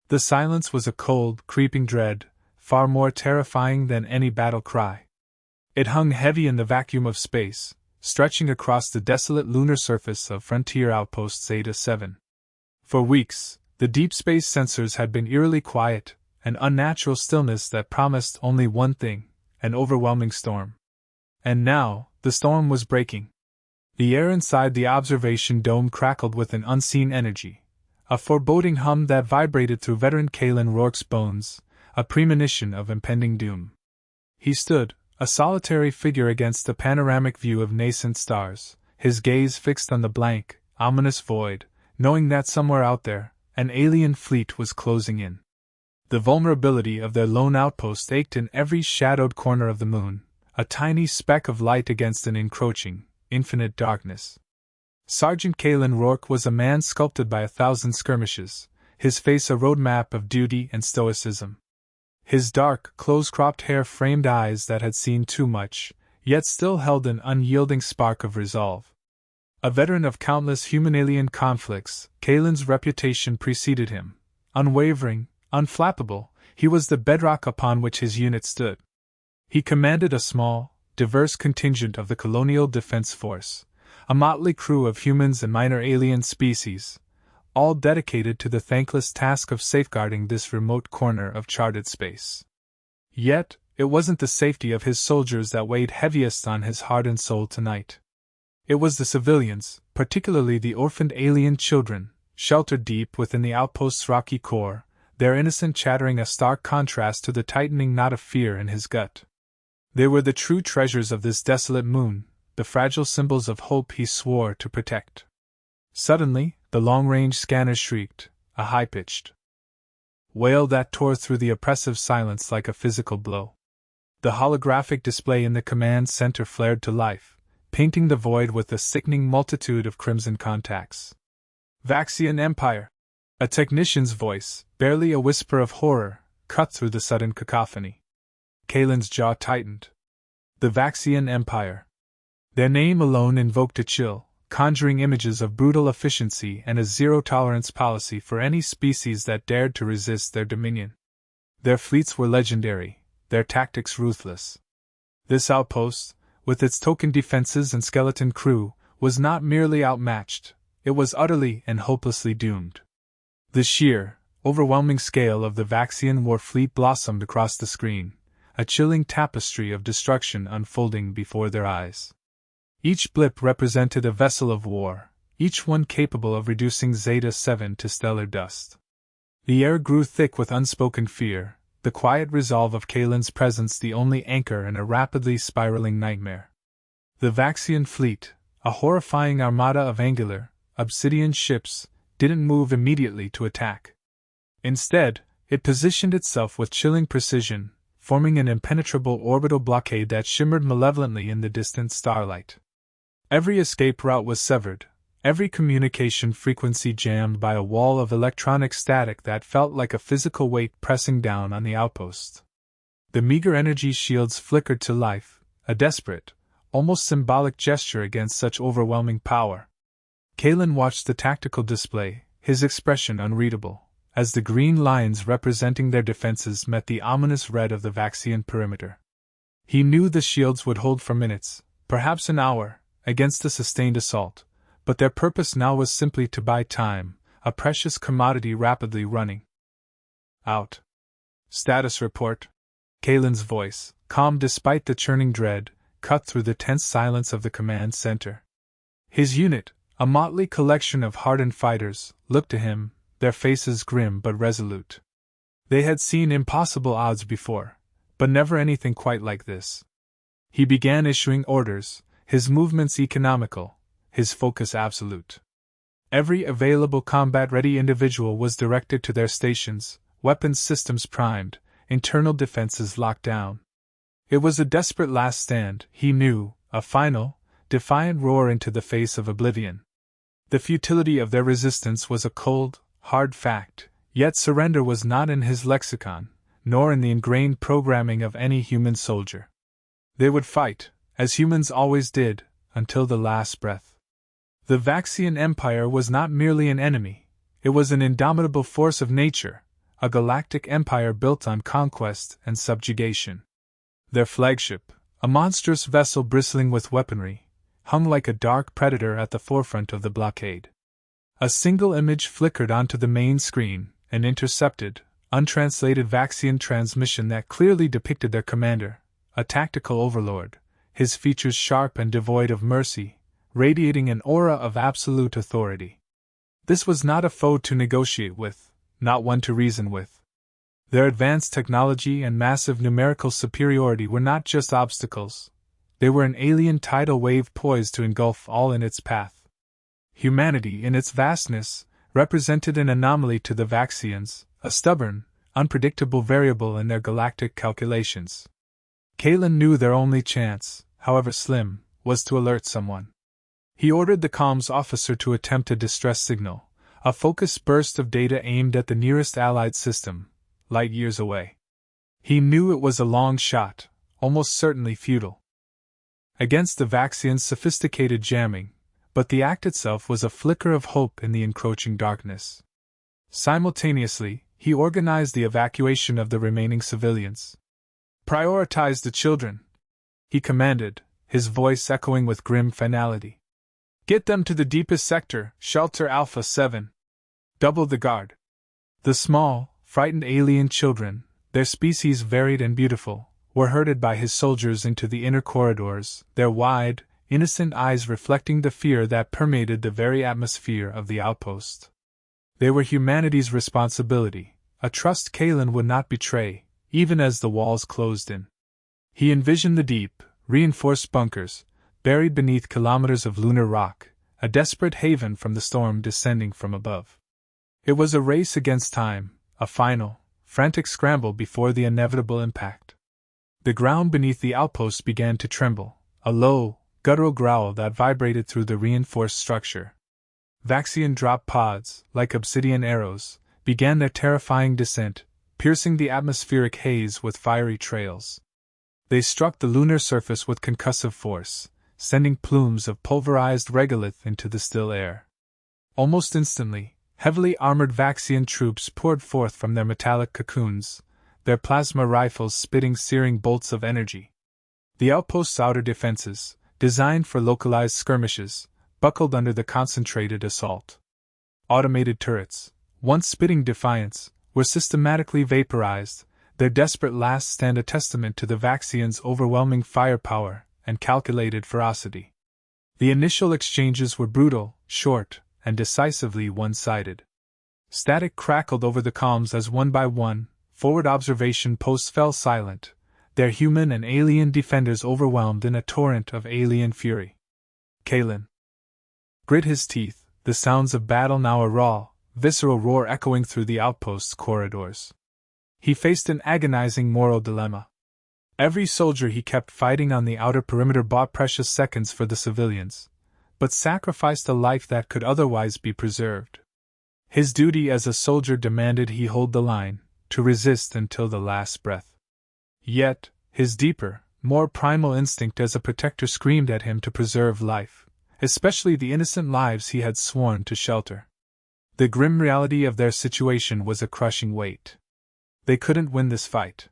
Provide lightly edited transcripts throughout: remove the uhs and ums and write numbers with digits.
The silence was a cold, creeping dread, far more terrifying than any battle cry. It hung heavy in the vacuum of space, stretching across the desolate lunar surface of Frontier Outpost Zeta 7. For weeks, the deep space sensors had been eerily quiet, an unnatural stillness that promised only one thing: an overwhelming storm. And now, the storm was breaking. The air inside the observation dome crackled with an unseen energy, a foreboding hum that vibrated through veteran Kalen Rourke's bones, a premonition of impending doom. He stood, a solitary figure against the panoramic view of nascent stars, his gaze fixed on the blank, ominous void, knowing that somewhere out there, an alien fleet was closing in. The vulnerability of their lone outpost ached in every shadowed corner of the moon, a tiny speck of light against an encroaching, infinite darkness. Sergeant Kalen Rourke was a man sculpted by 1,000 skirmishes, his face a road map of duty and stoicism. His dark, close-cropped hair framed eyes that had seen too much, yet still held an unyielding spark of resolve. A veteran of countless human-alien conflicts, Kalen's reputation preceded him. Unwavering, unflappable, he was the bedrock upon which his unit stood. He commanded a small, diverse contingent of the Colonial Defense Force, a motley crew of humans and minor alien species, all dedicated to the thankless task of safeguarding this remote corner of charted space. Yet, it wasn't the safety of his soldiers that weighed heaviest on his heart and soul tonight. It was the civilians, particularly the orphaned alien children, sheltered deep within the outpost's rocky core, their innocent chattering a stark contrast to the tightening knot of fear in his gut. They were the true treasures of this desolate moon, the fragile symbols of hope he swore to protect. Suddenly, the long-range scanner shrieked, a high-pitched wail that tore through the oppressive silence like a physical blow. The holographic display in the command center flared to life, painting the void with a sickening multitude of crimson contacts. Vaxian Empire! A technician's voice, barely a whisper of horror, cut through the sudden cacophony. Kalen's jaw tightened. The Vaxian Empire. Their name alone invoked a chill, conjuring images of brutal efficiency and a zero-tolerance policy for any species that dared to resist their dominion. Their fleets were legendary, their tactics ruthless. This outpost, with its token defenses and skeleton crew, was not merely outmatched, it was utterly and hopelessly doomed. The sheer, overwhelming scale of the Vaxian war fleet blossomed across the screen, a chilling tapestry of destruction unfolding before their eyes. Each blip represented a vessel of war, each one capable of reducing Zeta 7 to stellar dust. The air grew thick with unspoken fear, the quiet resolve of Kalen's presence the only anchor in a rapidly spiraling nightmare. The Vaxian fleet, a horrifying armada of angular, obsidian ships, didn't move immediately to attack. Instead, it positioned itself with chilling precision, forming an impenetrable orbital blockade that shimmered malevolently in the distant starlight. Every escape route was severed, every communication frequency jammed by a wall of electronic static that felt like a physical weight pressing down on the outpost. The meager energy shields flickered to life, a desperate, almost symbolic gesture against such overwhelming power. Kalen watched the tactical display, his expression unreadable, as the green lines representing their defenses met the ominous red of the Vaxian perimeter. He knew the shields would hold for minutes, perhaps an hour, against a sustained assault, but their purpose now was simply to buy time, a precious commodity rapidly running out. Status report. Kalen's voice, calm despite the churning dread, cut through the tense silence of the command center. His unit, a motley collection of hardened fighters, looked to him, their faces grim but resolute. They had seen impossible odds before, but never anything quite like this. He began issuing orders, his movements economical, his focus absolute. Every available combat-ready individual was directed to their stations, weapons systems primed, internal defenses locked down. It was a desperate last stand, he knew, a final, defiant roar into the face of oblivion. The futility of their resistance was a cold, hard fact, yet surrender was not in his lexicon, nor in the ingrained programming of any human soldier. They would fight, as humans always did, until the last breath. The Vaxian Empire was not merely an enemy, it was an indomitable force of nature, a galactic empire built on conquest and subjugation. Their flagship, a monstrous vessel bristling with weaponry, hung like a dark predator at the forefront of the blockade. A single image flickered onto the main screen, an intercepted, untranslated Vaxian transmission that clearly depicted their commander, a tactical overlord, his features sharp and devoid of mercy, radiating an aura of absolute authority. This was not a foe to negotiate with, not one to reason with. Their advanced technology and massive numerical superiority were not just obstacles, they were an alien tidal wave poised to engulf all in its path. Humanity, in its vastness, represented an anomaly to the Vaxians, a stubborn, unpredictable variable in their galactic calculations. Kalen knew their only chance, however slim, was to alert someone. He ordered the comms officer to attempt a distress signal, a focused burst of data aimed at the nearest Allied system, light years away. He knew it was a long shot, almost certainly futile against the Vaxians' sophisticated jamming, but the act itself was a flicker of hope in the encroaching darkness. Simultaneously, he organized the evacuation of the remaining civilians. "Prioritize the children," he commanded, his voice echoing with grim finality. "Get them to the deepest sector, Shelter Alpha 7. Double the guard." The small, frightened alien children, their species varied and beautiful, were herded by his soldiers into the inner corridors, their wide, innocent eyes reflecting the fear that permeated the very atmosphere of the outpost. They were humanity's responsibility, a trust Kalen would not betray, even as the walls closed in. He envisioned the deep, reinforced bunkers, buried beneath kilometers of lunar rock, a desperate haven from the storm descending from above. It was a race against time, a final, frantic scramble before the inevitable impact. The ground beneath the outpost began to tremble, a low, guttural growl that vibrated through the reinforced structure. Vaxian drop pods, like obsidian arrows, began their terrifying descent, piercing the atmospheric haze with fiery trails. They struck the lunar surface with concussive force, sending plumes of pulverized regolith into the still air. Almost instantly, heavily armored Vaxian troops poured forth from their metallic cocoons, their plasma rifles spitting searing bolts of energy. The outpost's outer defenses, designed for localized skirmishes, buckled under the concentrated assault. Automated turrets, once spitting defiance, were systematically vaporized, their desperate last stand a testament to the Vaxians' overwhelming firepower and calculated ferocity. The initial exchanges were brutal, short, and decisively one-sided. Static crackled over the comms as one by one, forward observation posts fell silent, their human and alien defenders overwhelmed in a torrent of alien fury. Kalen grit his teeth, the sounds of battle now a raw, visceral roar echoing through the outpost's corridors. He faced an agonizing moral dilemma. Every soldier he kept fighting on the outer perimeter bought precious seconds for the civilians, but sacrificed a life that could otherwise be preserved. His duty as a soldier demanded he hold the line, to resist until the last breath. Yet, his deeper, more primal instinct as a protector screamed at him to preserve life, especially the innocent lives he had sworn to shelter. The grim reality of their situation was a crushing weight. They couldn't win this fight.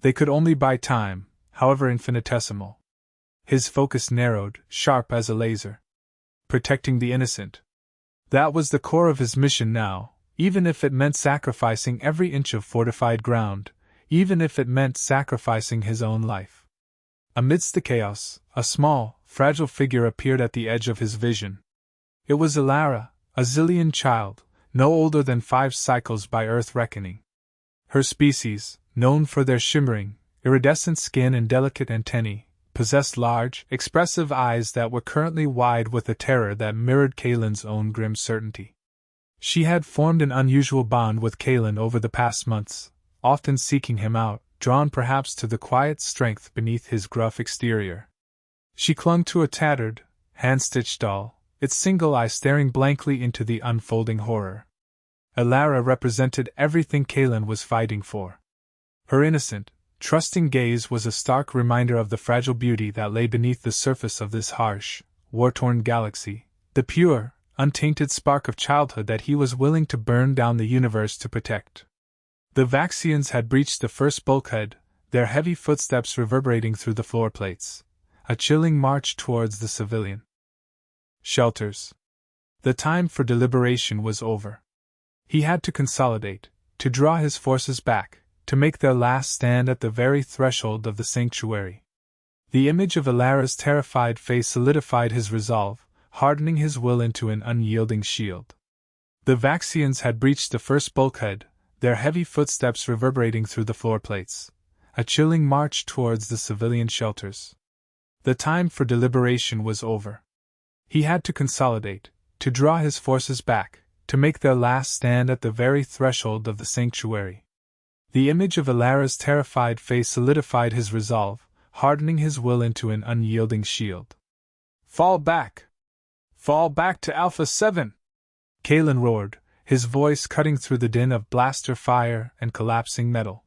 They could only buy time, however infinitesimal. His focus narrowed, sharp as a laser. Protecting the innocent. That was the core of his mission now, even if it meant sacrificing every inch of fortified ground, even if it meant sacrificing his own life. Amidst the chaos, a small, fragile figure appeared at the edge of his vision. It was Elara, a Xilian child, no older than 5 cycles by Earth reckoning. Her species, known for their shimmering, iridescent skin and delicate antennae, possessed large, expressive eyes that were currently wide with a terror that mirrored Kalen's own grim certainty. She had formed an unusual bond with Kalen over the past months, often seeking him out, drawn perhaps to the quiet strength beneath his gruff exterior. She clung to a tattered, hand-stitched doll, its single eye staring blankly into the unfolding horror. Elara represented everything Kalen was fighting for. Her innocent, trusting gaze was a stark reminder of the fragile beauty that lay beneath the surface of this harsh, war-torn galaxy, the pure, untainted spark of childhood that he was willing to burn down the universe to protect. The Vaxians had breached the first bulkhead, their heavy footsteps reverberating through the floor plates, a chilling march towards the civilian shelters. The time for deliberation was over. He had to consolidate, to draw his forces back, to make their last stand at the very threshold of the sanctuary. The image of Alara's terrified face solidified his resolve, hardening his will into an unyielding shield. The Vaxians had breached the first bulkhead, their heavy footsteps reverberating through the floor plates, a chilling march towards the civilian shelters. The time for deliberation was over. He had to consolidate, to draw his forces back, to make their last stand at the very threshold of the sanctuary. The image of Alara's terrified face solidified his resolve, hardening his will into an unyielding shield. "Fall back! Fall back to Alpha 7! Kalen roared, his voice cutting through the din of blaster fire and collapsing metal.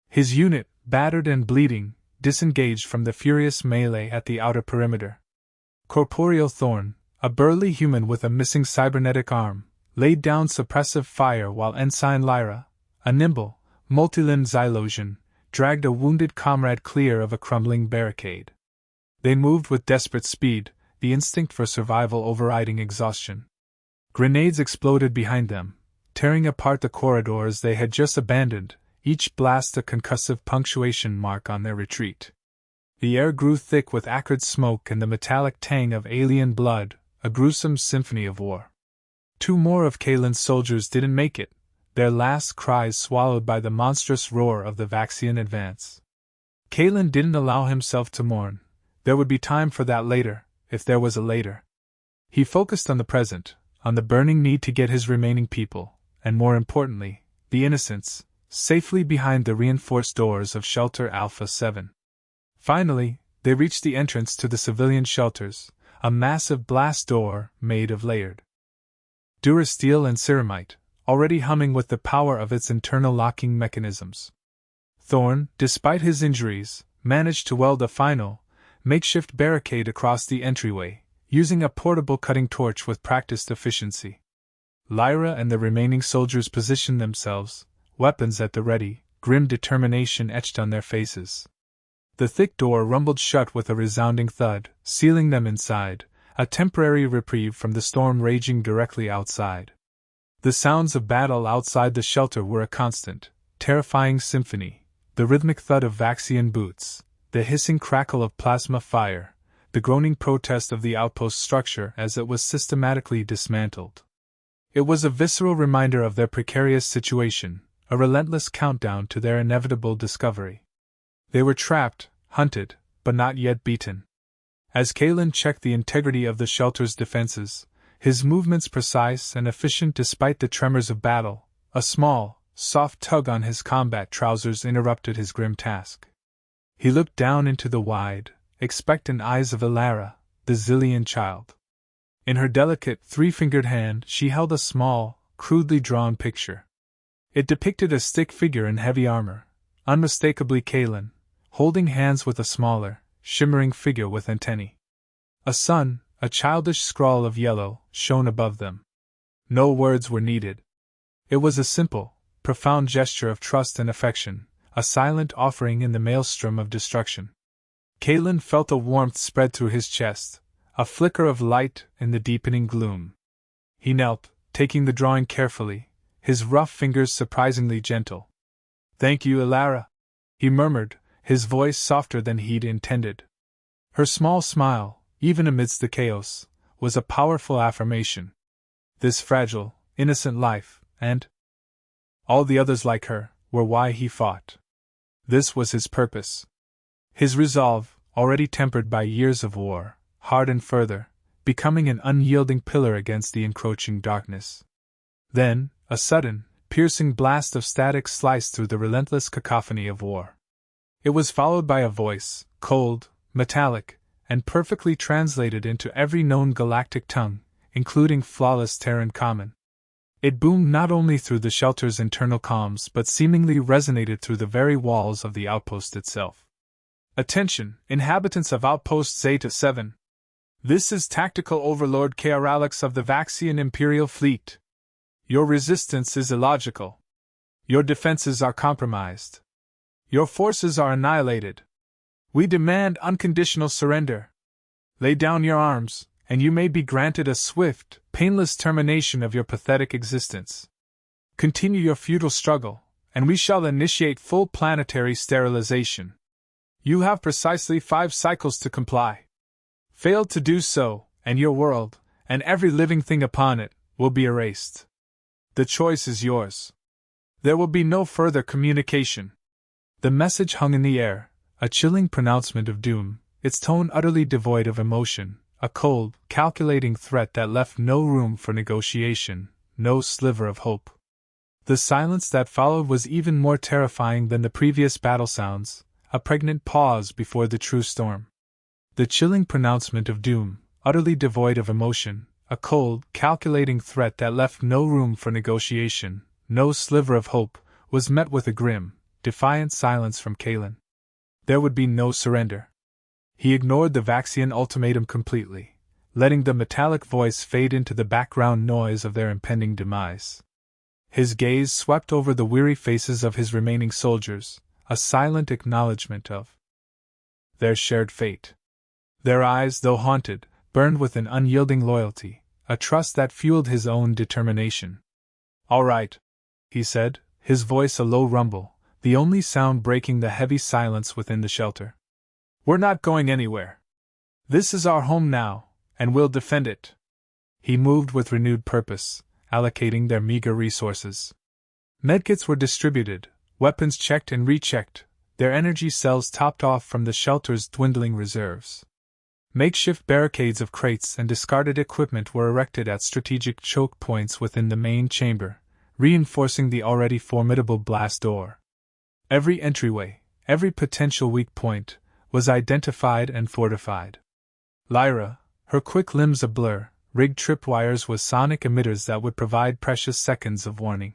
His unit, battered and bleeding, disengaged from the furious melee at the outer perimeter. Corporeal Thorn, a burly human with a missing cybernetic arm, laid down suppressive fire while Ensign Lyra, a nimble, multi-limbed Xylosian, dragged a wounded comrade clear of a crumbling barricade. They moved with desperate speed, the instinct for survival overriding exhaustion. Grenades exploded behind them, tearing apart the corridors they had just abandoned, each blast a concussive punctuation mark on their retreat. The air grew thick with acrid smoke and the metallic tang of alien blood, a gruesome symphony of war. 2 more of Kalen's soldiers didn't make it, their last cries swallowed by the monstrous roar of the Vaxian advance. Kalen didn't allow himself to mourn. There would be time for that later, if there was a later. He focused on the present, on the burning need to get his remaining people, and more importantly, the innocents, safely behind the reinforced doors of Shelter Alpha 7. Finally, they reached the entrance to the civilian shelters, a massive blast door made of layered durasteel and ceramite, already humming with the power of its internal locking mechanisms. Thorn, despite his injuries, managed to weld a final, makeshift barricade across the entryway, using a portable cutting torch with practiced efficiency. Lyra and the remaining soldiers positioned themselves, weapons at the ready, grim determination etched on their faces. The thick door rumbled shut with a resounding thud, sealing them inside, a temporary reprieve from the storm raging directly outside. The sounds of battle outside the shelter were a constant, terrifying symphony, the rhythmic thud of Vaxian boots, the hissing crackle of plasma fire, the groaning protest of the outpost structure as it was systematically dismantled. It was a visceral reminder of their precarious situation, a relentless countdown to their inevitable discovery. They were trapped, hunted, but not yet beaten. As Kalen checked the integrity of the shelter's defenses, his movements precise and efficient despite the tremors of battle, a small, soft tug on his combat trousers interrupted his grim task. He looked down into the wide, expectant eyes of Alara, the Xilian child. In her delicate, 3-fingered hand she held a small, crudely drawn picture. It depicted a stick figure in heavy armor, unmistakably Kalen, holding hands with a smaller, shimmering figure with antennae. A sun, a childish scrawl of yellow, shone above them. No words were needed. It was a simple, profound gesture of trust and affection, a silent offering in the maelstrom of destruction. Kalen felt a warmth spread through his chest, a flicker of light in the deepening gloom. He knelt, taking the drawing carefully, his rough fingers surprisingly gentle. "Thank you, Alara," he murmured, his voice softer than he'd intended. Her small smile, even amidst the chaos, was a powerful affirmation. This fragile, innocent life, and all the others like her, were why he fought. This was his purpose. His resolve, already tempered by years of war, hardened further, becoming an unyielding pillar against the encroaching darkness. Then, a sudden, piercing blast of static sliced through the relentless cacophony of war. It was followed by a voice, cold, metallic, and perfectly translated into every known galactic tongue, including flawless Terran Common. It boomed not only through the shelter's internal comms but seemingly resonated through the very walls of the outpost itself. "Attention, inhabitants of Outpost Zeta 7. This is Tactical Overlord Kaeralix of the Vaxian Imperial Fleet. Your resistance is illogical. Your defenses are compromised. Your forces are annihilated. We demand unconditional surrender. Lay down your arms, and you may be granted a swift, painless termination of your pathetic existence. Continue your futile struggle, and we shall initiate full planetary sterilization. You have precisely 5 cycles to comply. Fail to do so, and your world, and every living thing upon it, will be erased. The choice is yours. There will be no further communication. The message hung in the air, a chilling pronouncement of doom, its tone utterly devoid of emotion, a cold, calculating threat that left no room for negotiation, no sliver of hope. The silence that followed was even more terrifying than the previous battle sounds, a pregnant pause before the true storm. The chilling pronouncement of doom, utterly devoid of emotion, a cold, calculating threat that left no room for negotiation, no sliver of hope, was met with a grim, defiant silence from Kalen. There would be no surrender. He ignored the Vaxian ultimatum completely, letting the metallic voice fade into the background noise of their impending demise. His gaze swept over the weary faces of his remaining soldiers, a silent acknowledgement of their shared fate. Their eyes, though haunted, burned with an unyielding loyalty, a trust that fueled his own determination. "All right," he said, his voice a low rumble, the only sound breaking the heavy silence within the shelter. "We're not going anywhere. This is our home now, and we'll defend it." He moved with renewed purpose, allocating their meager resources. Medkits were distributed, weapons checked and rechecked, their energy cells topped off from the shelter's dwindling reserves. Makeshift barricades of crates and discarded equipment were erected at strategic choke points within the main chamber, reinforcing the already formidable blast door. Every entryway, every potential weak point, was identified and fortified. Lyra, her quick limbs a blur, rigged tripwires with sonic emitters that would provide precious seconds of warning.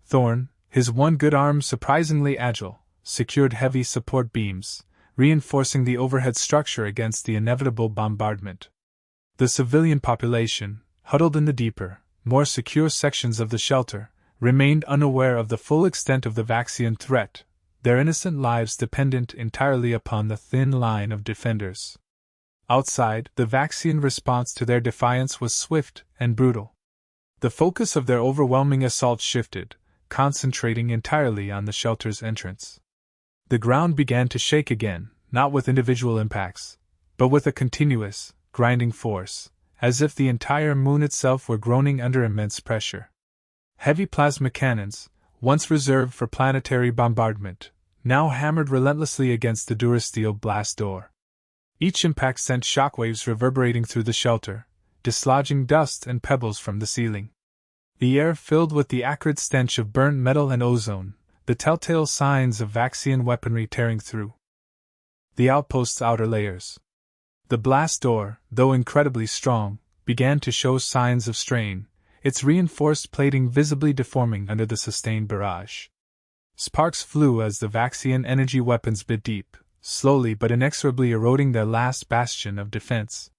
Thorn, his one good arm surprisingly agile, secured heavy support beams, reinforcing the overhead structure against the inevitable bombardment. The civilian population, huddled in the deeper, more secure sections of the shelter, remained unaware of the full extent of the Vaxian threat, their innocent lives dependent entirely upon the thin line of defenders. Outside, the Vaxian response to their defiance was swift and brutal. The focus of their overwhelming assault shifted, concentrating entirely on the shelter's entrance. The ground began to shake again, not with individual impacts, but with a continuous, grinding force, as if the entire moon itself were groaning under immense pressure. Heavy plasma cannons, once reserved for planetary bombardment, now hammered relentlessly against the durasteel blast door. Each impact sent shockwaves reverberating through the shelter, dislodging dust and pebbles from the ceiling. The air filled with the acrid stench of burnt metal and ozone, the telltale signs of Vaxian weaponry tearing through the outpost's outer layers. The blast door, though incredibly strong, began to show signs of strain, its reinforced plating visibly deforming under the sustained barrage. Sparks flew as the Vaxian energy weapons bit deep, slowly but inexorably eroding their last bastion of defense.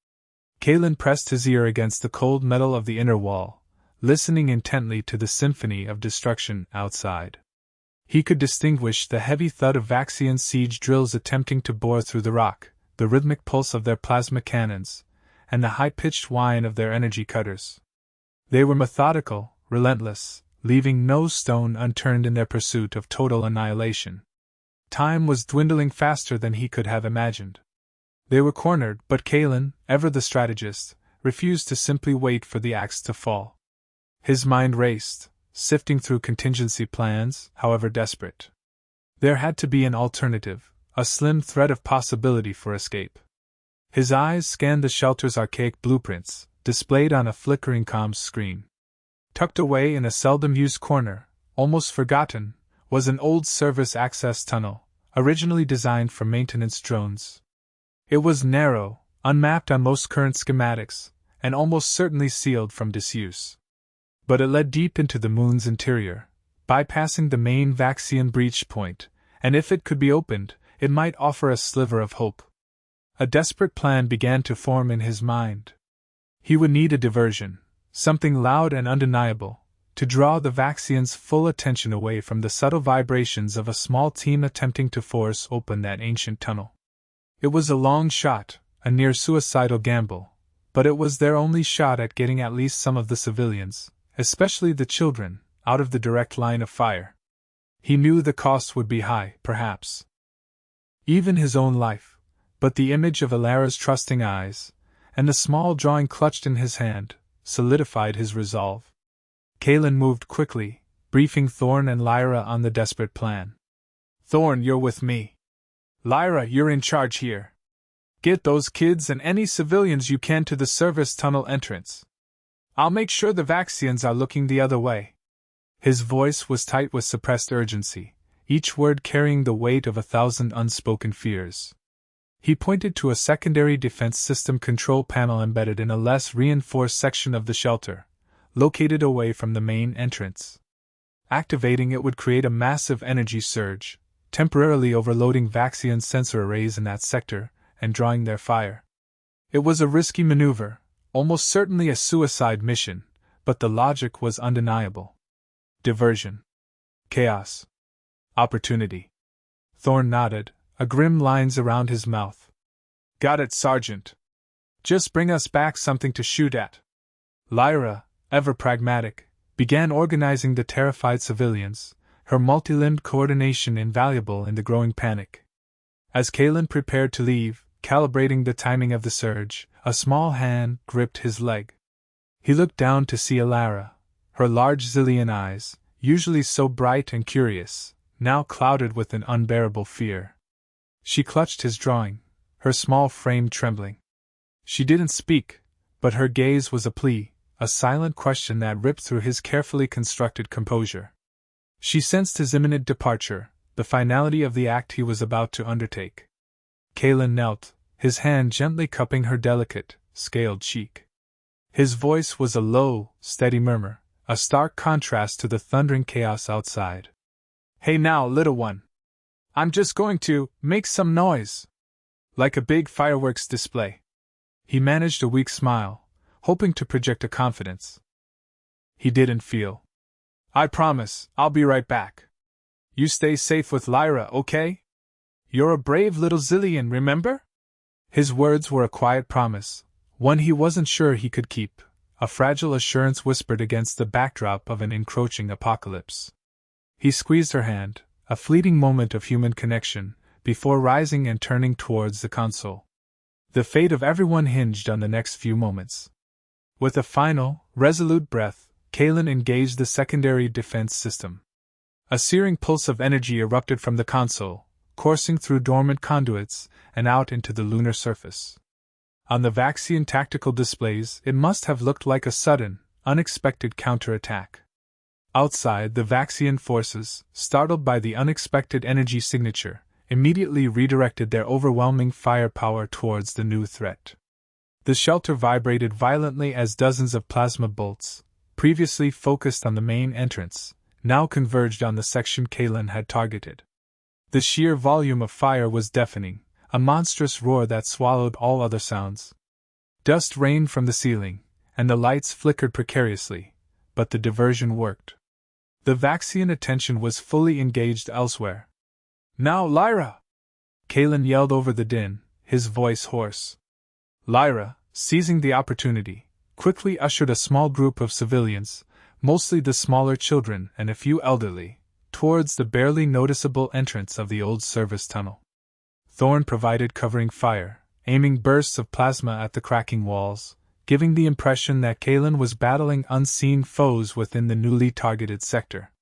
Kalen pressed his ear against the cold metal of the inner wall, listening intently to the symphony of destruction outside. He could distinguish the heavy thud of Vaxian siege drills attempting to bore through the rock, the rhythmic pulse of their plasma cannons, and the high-pitched whine of their energy cutters. They were methodical, relentless, leaving no stone unturned in their pursuit of total annihilation. Time was dwindling faster than he could have imagined. They were cornered, but Kalen, ever the strategist, refused to simply wait for the axe to fall. His mind raced, sifting through contingency plans, however desperate. There had to be an alternative, a slim thread of possibility for escape. His eyes scanned the shelter's archaic blueprints, displayed on a flickering comms screen. Tucked away in a seldom-used corner, almost forgotten, was an old service access tunnel, originally designed for maintenance drones. It was narrow, unmapped on most current schematics, and almost certainly sealed from disuse. But it led deep into the moon's interior, bypassing the main Vaxian breach point, and if it could be opened, it might offer a sliver of hope. A desperate plan began to form in his mind. He would need a diversion, something loud and undeniable, to draw the Vaxians' full attention away from the subtle vibrations of a small team attempting to force open that ancient tunnel. It was a long shot, a near suicidal gamble, but it was their only shot at getting at least some of the civilians, especially the children, out of the direct line of fire. He knew the cost would be high, perhaps even his own life, but the image of Alara's trusting eyes, and the small drawing clutched in his hand, solidified his resolve. Kalen moved quickly, briefing Thorn and Lyra on the desperate plan. "Thorn, you're with me. Lyra, you're in charge here. Get those kids and any civilians you can to the service tunnel entrance. I'll make sure the Vaxians are looking the other way." His voice was tight with suppressed urgency, each word carrying the weight of 1,000 unspoken fears. He pointed to a secondary defense system control panel embedded in a less reinforced section of the shelter, located away from the main entrance. Activating it would create a massive energy surge, temporarily overloading Vaxian sensor arrays in that sector and drawing their fire. It was a risky maneuver, almost certainly a suicide mission, but the logic was undeniable. Diversion. Chaos. Opportunity. Thorn nodded, a grim lines around his mouth. "Got it, Sergeant. Just bring us back something to shoot at." Lyra, ever pragmatic, began organizing the terrified civilians, her multi-limbed coordination invaluable in the growing panic. As Kalen prepared to leave, calibrating the timing of the surge, a small hand gripped his leg. He looked down to see Alara, her large Zillion eyes, usually so bright and curious, now clouded with an unbearable fear. She clutched his drawing, her small frame trembling. She didn't speak, but her gaze was a plea, a silent question that ripped through his carefully constructed composure. She sensed his imminent departure, the finality of the act he was about to undertake. Kalen knelt, his hand gently cupping her delicate, scaled cheek. His voice was a low, steady murmur, a stark contrast to the thundering chaos outside. "Hey now, little one. I'm just going to make some noise. Like a big fireworks display." He managed a weak smile, hoping to project a confidence he didn't feel. "I promise, I'll be right back. You stay safe with Lyra, okay? You're a brave little Zillion, remember?" His words were a quiet promise, one he wasn't sure he could keep, a fragile assurance whispered against the backdrop of an encroaching apocalypse. He squeezed her hand, a fleeting moment of human connection, before rising and turning towards the console. The fate of everyone hinged on the next few moments. With a final, resolute breath, Kalen engaged the secondary defense system. A searing pulse of energy erupted from the console, coursing through dormant conduits and out into the lunar surface. On the Vaxian tactical displays, it must have looked like a sudden, unexpected counterattack. Outside, the Vaxian forces, startled by the unexpected energy signature, immediately redirected their overwhelming firepower towards the new threat. The shelter vibrated violently as dozens of plasma bolts, previously focused on the main entrance, now converged on the section Kalen had targeted. The sheer volume of fire was deafening, a monstrous roar that swallowed all other sounds. Dust rained from the ceiling, and the lights flickered precariously, but the diversion worked. The Vaxian attention was fully engaged elsewhere. "Now, Lyra!" Kalen yelled over the din, his voice hoarse. Lyra, seizing the opportunity, quickly ushered a small group of civilians, mostly the smaller children and a few elderly, towards the barely noticeable entrance of the old service tunnel. Thorn provided covering fire, aiming bursts of plasma at the cracking walls, giving the impression that Kalen was battling unseen foes within the newly targeted sector.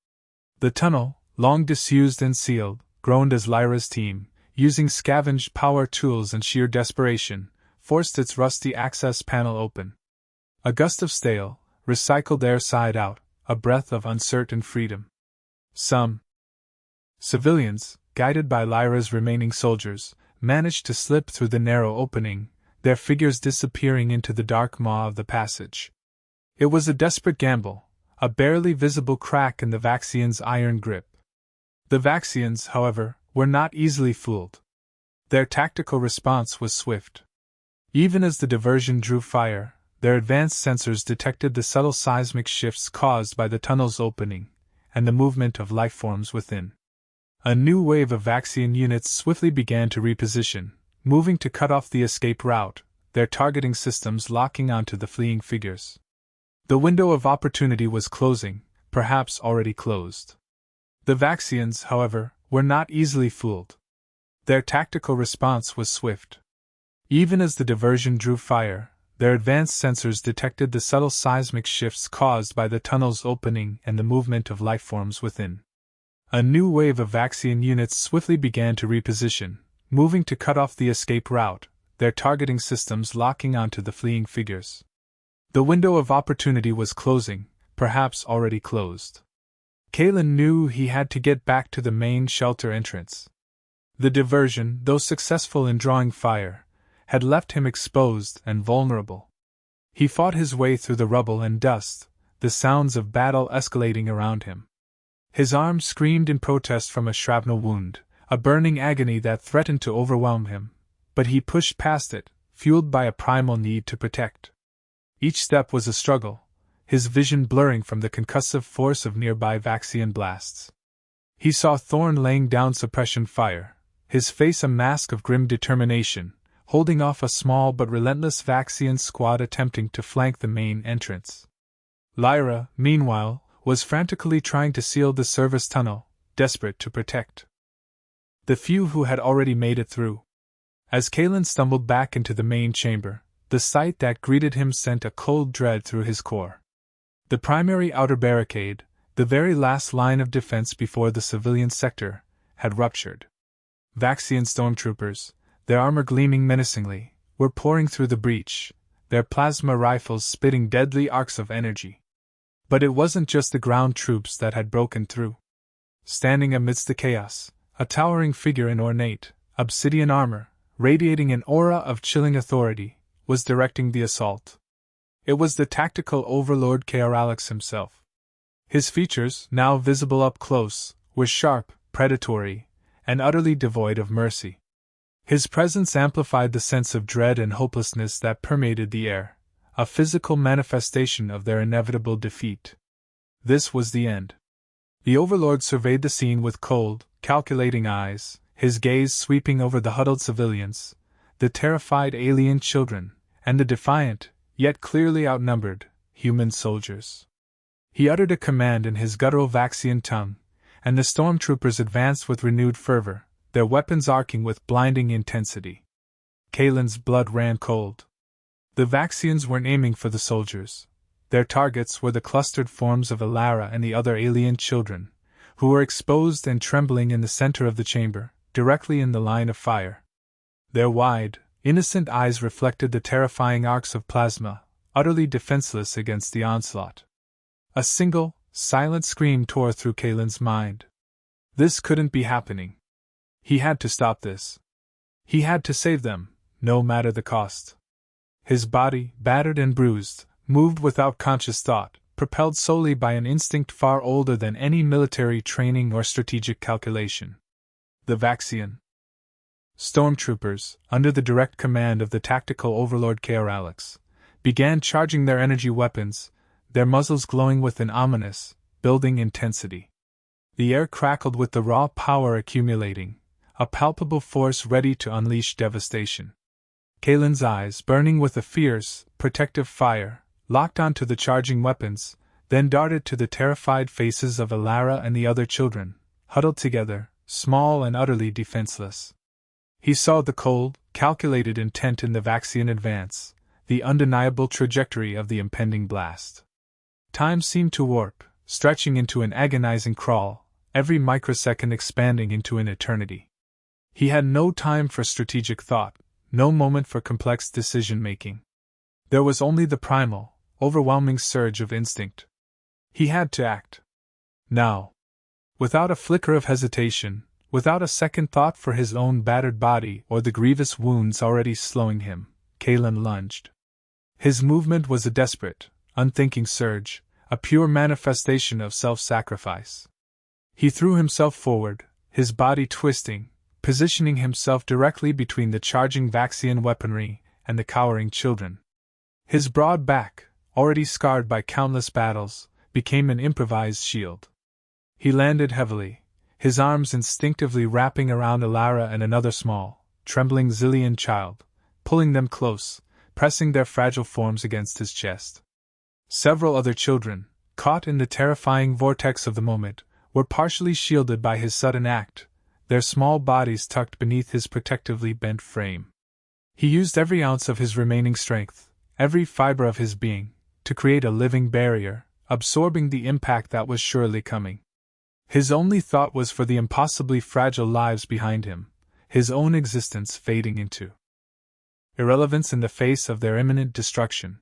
The tunnel, long disused and sealed, groaned as Lyra's team, using scavenged power tools and sheer desperation, forced its rusty access panel open. A gust of stale, recycled air sighed out, a breath of uncertain freedom. Some civilians, guided by Lyra's remaining soldiers, managed to slip through the narrow opening, their figures disappearing into the dark maw of the passage. It was a desperate gamble, a barely visible crack in the Vaxians' iron grip. The Vaxians, however, were not easily fooled. Their tactical response was swift. Even as the diversion drew fire, their advanced sensors detected the subtle seismic shifts caused by the tunnel's opening and the movement of lifeforms within. A new wave of Vaxian units swiftly began to reposition, moving to cut off the escape route, their targeting systems locking onto the fleeing figures. The window of opportunity was closing, perhaps already closed. The Vaxians, however, were not easily fooled. Their tactical response was swift. Even as the diversion drew fire, their advanced sensors detected the subtle seismic shifts caused by the tunnel's opening and the movement of lifeforms within. A new wave of Vaxian units swiftly began to reposition, moving to cut off the escape route, their targeting systems locking onto the fleeing figures. The window of opportunity was closing, perhaps already closed. Kalen knew he had to get back to the main shelter entrance. The diversion, though successful in drawing fire, had left him exposed and vulnerable. He fought his way through the rubble and dust, the sounds of battle escalating around him. His arm screamed in protest from a shrapnel wound, a burning agony that threatened to overwhelm him, but he pushed past it, fueled by a primal need to protect. Each step was a struggle, his vision blurring from the concussive force of nearby Vaxian blasts. He saw Thorn laying down suppression fire, his face a mask of grim determination, holding off a small but relentless Vaxian squad attempting to flank the main entrance. Lyra, meanwhile, was frantically trying to seal the service tunnel, desperate to protect the few who had already made it through. As Kalen stumbled back into the main chamber, the sight that greeted him sent a cold dread through his core. The primary outer barricade, the very last line of defense before the civilian sector, had ruptured. Vaxian stormtroopers, their armor gleaming menacingly, were pouring through the breach, their plasma rifles spitting deadly arcs of energy. But it wasn't just the ground troops that had broken through. Standing amidst the chaos, a towering figure in ornate, obsidian armor, radiating an aura of chilling authority, was directing the assault. It was the tactical overlord Kaoralix himself. His features, now visible up close, were sharp, predatory, and utterly devoid of mercy. His presence amplified the sense of dread and hopelessness that permeated the air, a physical manifestation of their inevitable defeat. This was the end. The Overlord surveyed the scene with cold, calculating eyes, his gaze sweeping over the huddled civilians, the terrified alien children, and the defiant, yet clearly outnumbered, human soldiers. He uttered a command in his guttural Vaxian tongue, and the stormtroopers advanced with renewed fervor, their weapons arcing with blinding intensity. Kalen's blood ran cold. The Vaxians weren't aiming for the soldiers. Their targets were the clustered forms of Alara and the other alien children, who were exposed and trembling in the center of the chamber, directly in the line of fire. Their wide, innocent eyes reflected the terrifying arcs of plasma, utterly defenseless against the onslaught. A single, silent scream tore through Kalen's mind. This couldn't be happening. He had to stop this. He had to save them, no matter the cost. His body, battered and bruised, moved without conscious thought, propelled solely by an instinct far older than any military training or strategic calculation. The Vaxian stormtroopers, under the direct command of the tactical overlord Kaoralix, began charging their energy weapons, their muzzles glowing with an ominous, building intensity. The air crackled with the raw power accumulating, a palpable force ready to unleash devastation. Kalen's eyes, burning with a fierce, protective fire, locked onto the charging weapons, then darted to the terrified faces of Alara and the other children, huddled together, small and utterly defenseless. He saw the cold, calculated intent in the Vaxian advance, the undeniable trajectory of the impending blast. Time seemed to warp, stretching into an agonizing crawl, every microsecond expanding into an eternity. He had no time for strategic thought, no moment for complex decision-making. There was only the primal, overwhelming surge of instinct. He had to act. Now. Without a flicker of hesitation, without a second thought for his own battered body or the grievous wounds already slowing him, Kalen lunged. His movement was a desperate, unthinking surge, a pure manifestation of self-sacrifice. He threw himself forward, his body twisting, positioning himself directly between the charging Vaxian weaponry and the cowering children. His broad back, already scarred by countless battles, became an improvised shield. He landed heavily, his arms instinctively wrapping around Alara and another small, trembling Xilian child, pulling them close, pressing their fragile forms against his chest. Several other children, caught in the terrifying vortex of the moment, were partially shielded by his sudden act, their small bodies tucked beneath his protectively bent frame. He used every ounce of his remaining strength, every fiber of his being, to create a living barrier, absorbing the impact that was surely coming. His only thought was for the impossibly fragile lives behind him, his own existence fading into irrelevance in the face of their imminent destruction.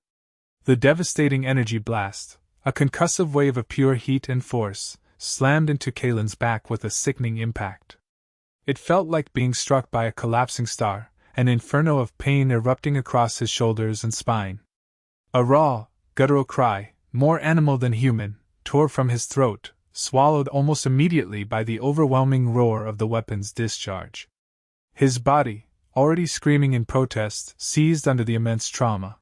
The devastating energy blast, a concussive wave of pure heat and force, slammed into Kalen's back with a sickening impact. It felt like being struck by a collapsing star, an inferno of pain erupting across his shoulders and spine. A raw, guttural cry, more animal than human, tore from his throat, swallowed almost immediately by the overwhelming roar of the weapon's discharge. His body, already screaming in protest, seized under the immense trauma.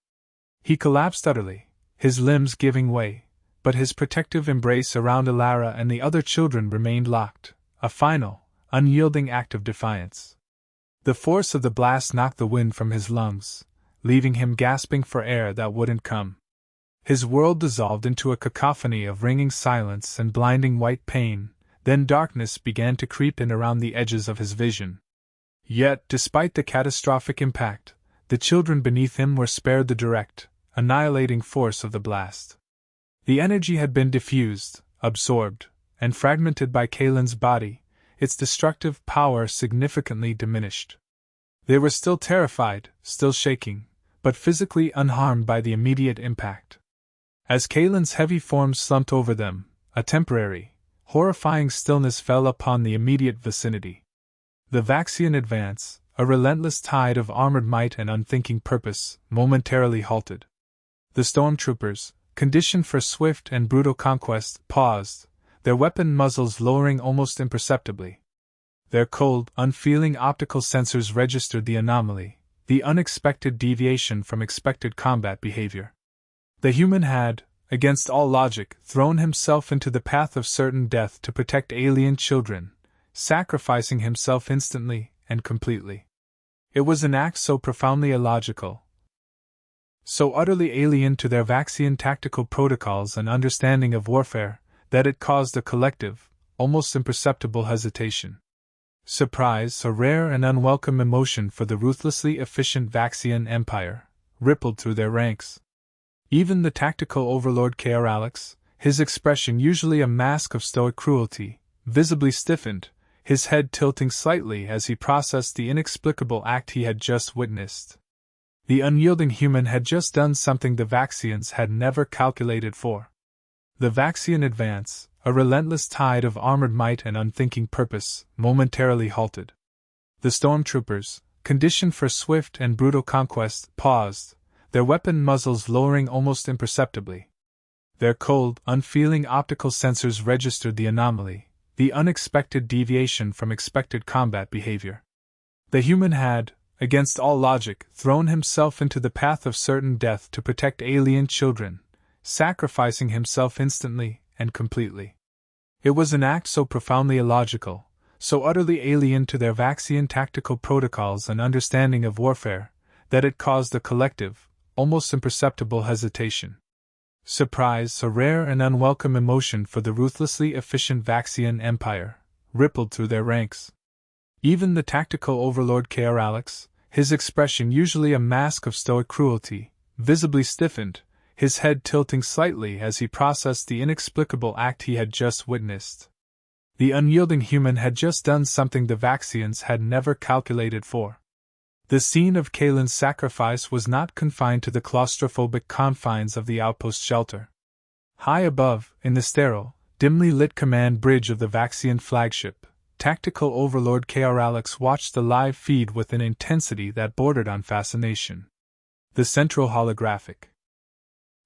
He collapsed utterly, his limbs giving way, but his protective embrace around Alara and the other children remained locked, a final, unyielding act of defiance. The force of the blast knocked the wind from his lungs, leaving him gasping for air that wouldn't come. His world dissolved into a cacophony of ringing silence and blinding white pain, then darkness began to creep in around the edges of his vision. Yet, despite the catastrophic impact, the children beneath him were spared the direct, annihilating force of the blast. The energy had been diffused, absorbed, and fragmented by Kalen's body, its destructive power significantly diminished. They were still terrified, still shaking, but physically unharmed by the immediate impact. As Kalen's heavy form slumped over them, a temporary, horrifying stillness fell upon the immediate vicinity. The Vaxian advance, a relentless tide of armored might and unthinking purpose, momentarily halted. The stormtroopers, conditioned for swift and brutal conquest, paused, their weapon muzzles lowering almost imperceptibly. Their cold, unfeeling optical sensors registered the anomaly, the unexpected deviation from expected combat behavior. The human had, against all logic, thrown himself into the path of certain death to protect alien children, sacrificing himself instantly and completely. It was an act so profoundly illogical, so utterly alien to their Vaxian tactical protocols and understanding of warfare, that it caused a collective, almost imperceptible hesitation. Surprise, a rare and unwelcome emotion for the ruthlessly efficient Vaxian Empire, rippled through their ranks. Even the tactical overlord Kaoralix, his expression usually a mask of stoic cruelty, visibly stiffened, his head tilting slightly as he processed the inexplicable act he had just witnessed. The unyielding human had just done something the Vaxians had never calculated for. The Vaxian advance, a relentless tide of armored might and unthinking purpose, momentarily halted. The stormtroopers, conditioned for swift and brutal conquest, paused, their weapon muzzles lowering almost imperceptibly. Their cold, unfeeling optical sensors registered the anomaly, the unexpected deviation from expected combat behavior. The human had, against all logic, thrown himself into the path of certain death to protect alien children, sacrificing himself instantly and completely. It was an act so profoundly illogical, so utterly alien to their Vaxian tactical protocols and understanding of warfare, that it caused a collective, almost imperceptible hesitation. Surprise, a rare and unwelcome emotion for the ruthlessly efficient Vaxian Empire, rippled through their ranks. Even the tactical overlord Kaoralix, his expression usually a mask of stoic cruelty, visibly stiffened, his head tilting slightly as he processed the inexplicable act he had just witnessed. The unyielding human had just done something the Vaxians had never calculated for. The scene of Kalen's sacrifice was not confined to the claustrophobic confines of the outpost shelter. High above, in the sterile, dimly lit command bridge of the Vaxian flagship, tactical overlord Kaoralix watched the live feed with an intensity that bordered on fascination. The central holographic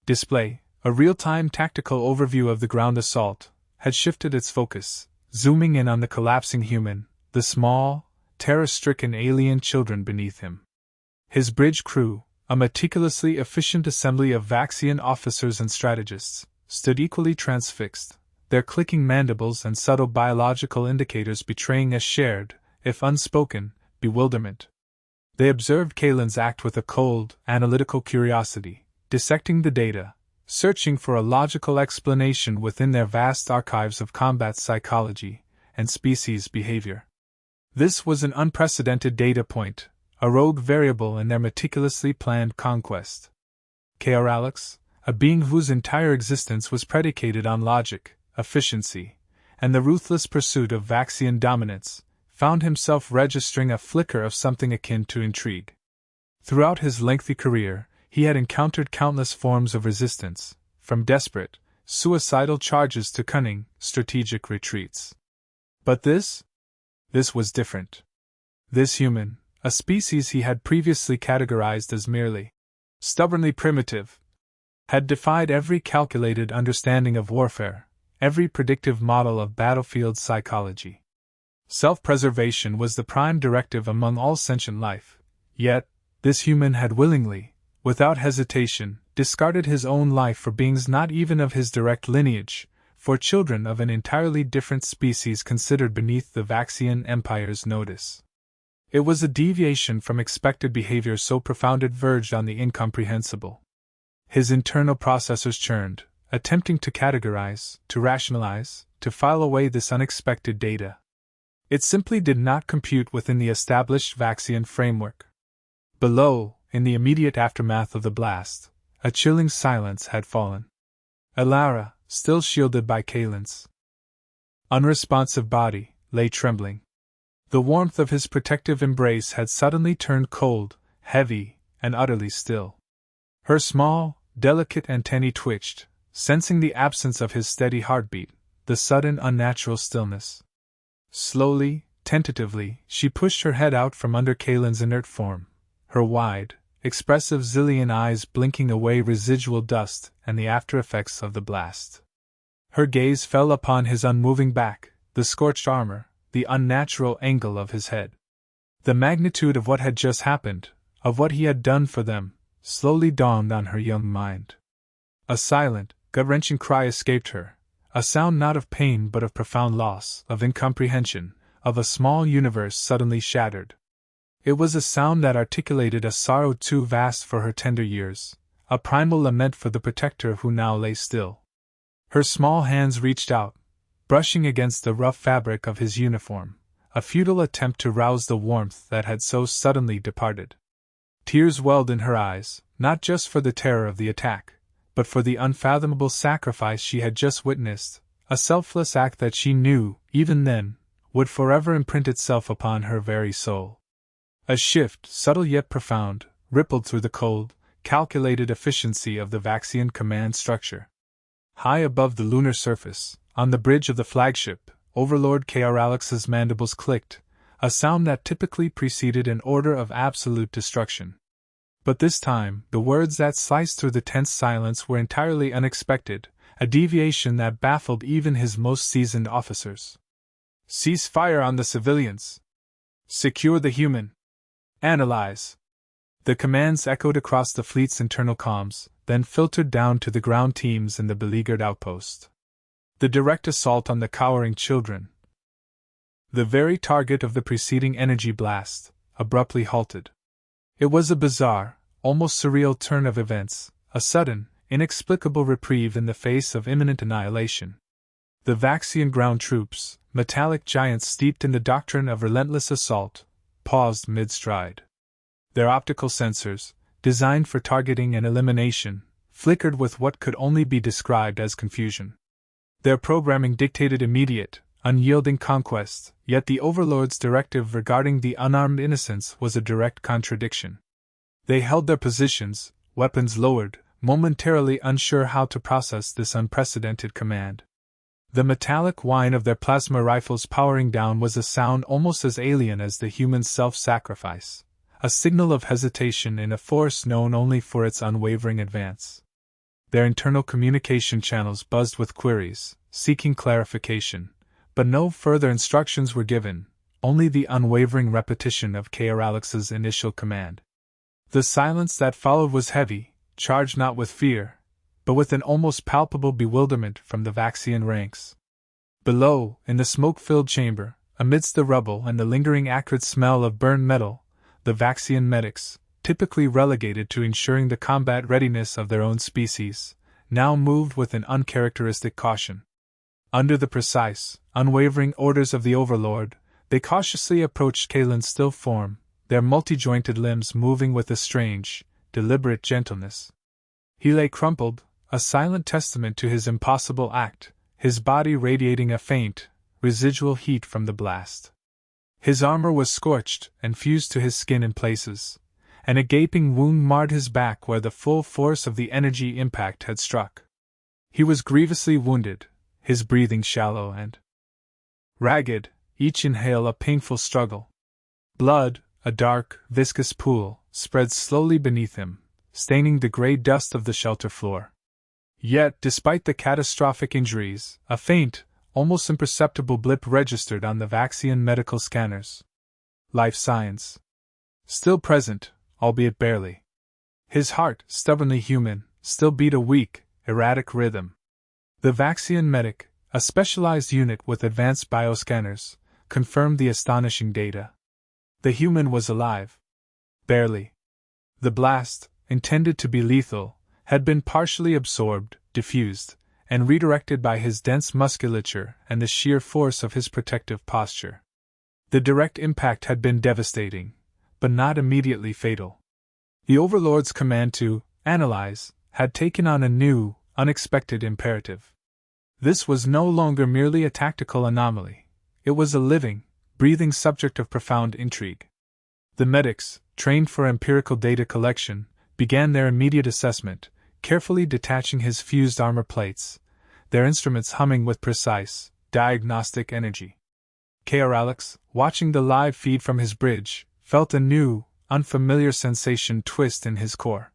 display, a real-time tactical overview of the ground assault, had shifted its focus, zooming in on the collapsing human, the small, terror-stricken alien children beneath him. His bridge crew, A meticulously efficient assembly of Vaxian officers and strategists stood equally transfixed, their clicking mandibles and subtle biological indicators betraying a shared, if unspoken, bewilderment. They observed Kalen's act with a cold, analytical curiosity, dissecting the data, searching for a logical explanation within their vast archives of combat psychology and species behavior. This was an unprecedented data point, a rogue variable in their meticulously planned conquest. Kaoralix, a being whose entire existence was predicated on logic, efficiency, and the ruthless pursuit of Vaxian dominance, found himself registering a flicker of something akin to intrigue. Throughout his lengthy career, he had encountered countless forms of resistance, from desperate, suicidal charges to cunning, strategic retreats. But this was different. This human, a species he had previously categorized as merely stubbornly primitive, had defied every calculated understanding of warfare, every predictive model of battlefield psychology. Self-preservation was the prime directive among all sentient life, yet, this human had willingly, without hesitation, discarded his own life for beings not even of his direct lineage, for children of an entirely different species considered beneath the Vaxian Empire's notice. It was a deviation from expected behavior so profound it verged on the incomprehensible. His internal processors churned, attempting to categorize, to rationalize, to file away this unexpected data. It simply did not compute within the established Vaxian framework. Below, in the immediate aftermath of the blast, a chilling silence had fallen. Elara, still shielded by Kalen's unresponsive body, lay trembling. The warmth of his protective embrace had suddenly turned cold, heavy, and utterly still. Her small, delicate antennae twitched, sensing the absence of his steady heartbeat, the sudden unnatural stillness. Slowly, tentatively, she pushed her head out from under Kalen's inert form, her wide, expressive Zillian eyes blinking away residual dust and the after-effects of the blast. Her gaze fell upon his unmoving back, the scorched armor, the unnatural angle of his head. The magnitude of what had just happened, of what he had done for them, slowly dawned on her young mind. A silent, gut-wrenching cry escaped her, a sound not of pain but of profound loss, of incomprehension, of a small universe suddenly shattered. It was a sound that articulated a sorrow too vast for her tender years, a primal lament for the protector who now lay still. Her small hands reached out, brushing against the rough fabric of his uniform, a futile attempt to rouse the warmth that had so suddenly departed. Tears welled in her eyes, not just for the terror of the attack, but for the unfathomable sacrifice she had just witnessed, a selfless act that she knew, even then, would forever imprint itself upon her very soul. A shift, subtle yet profound, rippled through the cold, calculated efficiency of the Vaxian command structure. High above the lunar surface, on the bridge of the flagship, Overlord Kaoralix's mandibles clicked, a sound that typically preceded an order of absolute destruction. But this time, the words that sliced through the tense silence were entirely unexpected, a deviation that baffled even his most seasoned officers. Cease fire on the civilians. Secure the human. Analyze. The commands echoed across the fleet's internal comms, then filtered down to the ground teams in the beleaguered outpost. The direct assault on the cowering children, the very target of the preceding energy blast, abruptly halted. It was a bizarre, almost surreal turn of events, a sudden, inexplicable reprieve in the face of imminent annihilation. The Vaxian ground troops, metallic giants steeped in the doctrine of relentless assault, paused mid-stride. Their optical sensors, designed for targeting and elimination, flickered with what could only be described as confusion. Their programming dictated immediate, unyielding conquest, yet the Overlord's directive regarding the unarmed innocents was a direct contradiction. They held their positions, weapons lowered, momentarily unsure how to process this unprecedented command. The metallic whine of their plasma rifles powering down was a sound almost as alien as the human self-sacrifice, a signal of hesitation in a force known only for its unwavering advance. Their internal communication channels buzzed with queries, seeking clarification, but no further instructions were given, only the unwavering repetition of Kaoralix's initial command. The silence that followed was heavy, charged not with fear, but with an almost palpable bewilderment from the Vaxian ranks. Below, in the smoke-filled chamber, amidst the rubble and the lingering acrid smell of burned metal, the Vaxian medics, typically relegated to ensuring the combat readiness of their own species, now moved with an uncharacteristic caution. Under the precise, unwavering orders of the Overlord, they cautiously approached Kalen's still form, their multi-jointed limbs moving with a strange, deliberate gentleness. He lay crumpled, a silent testament to his impossible act, his body radiating a faint, residual heat from the blast. His armor was scorched and fused to his skin in places, and a gaping wound marred his back where the full force of the energy impact had struck. He was grievously wounded, his breathing shallow and ragged, each inhale a painful struggle. Blood, a dark, viscous pool, spread slowly beneath him, staining the gray dust of the shelter floor. Yet, despite the catastrophic injuries, a faint, almost imperceptible blip registered on the Vaxian medical scanners. Life signs. Still present, albeit barely. His heart, stubbornly human, still beat a weak, erratic rhythm. The Vaxian medic, a specialized unit with advanced bioscanners, confirmed the astonishing data. The human was alive. Barely. The blast, intended to be lethal, had been partially absorbed, diffused, and redirected by his dense musculature and the sheer force of his protective posture. The direct impact had been devastating, but not immediately fatal. The Overlord's command to analyze had taken on a new, unexpected imperative. This was no longer merely a tactical anomaly. It was a living, breathing subject of profound intrigue. The medics, trained for empirical data collection, began their immediate assessment, carefully detaching his fused armor plates, their instruments humming with precise, diagnostic energy. Kaoralix, watching the live feed from his bridge, felt a new, unfamiliar sensation twist in his core.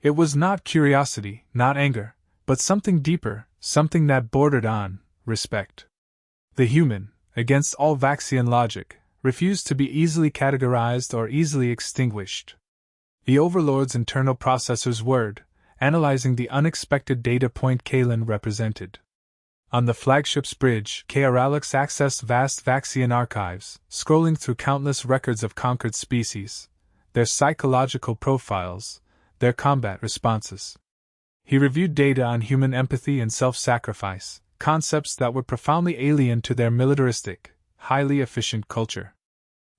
It was not curiosity, not anger, but something deeper, something that bordered on respect. The human, against all Vaxian logic, refused to be easily categorized or easily extinguished. The Overlord's internal processors whirred, analyzing the unexpected data point Kalen represented. On the flagship's bridge, Kaoralix accessed vast Vaxian archives, scrolling through countless records of conquered species, their psychological profiles, their combat responses. He reviewed data on human empathy and self-sacrifice, concepts that were profoundly alien to their militaristic, highly efficient culture.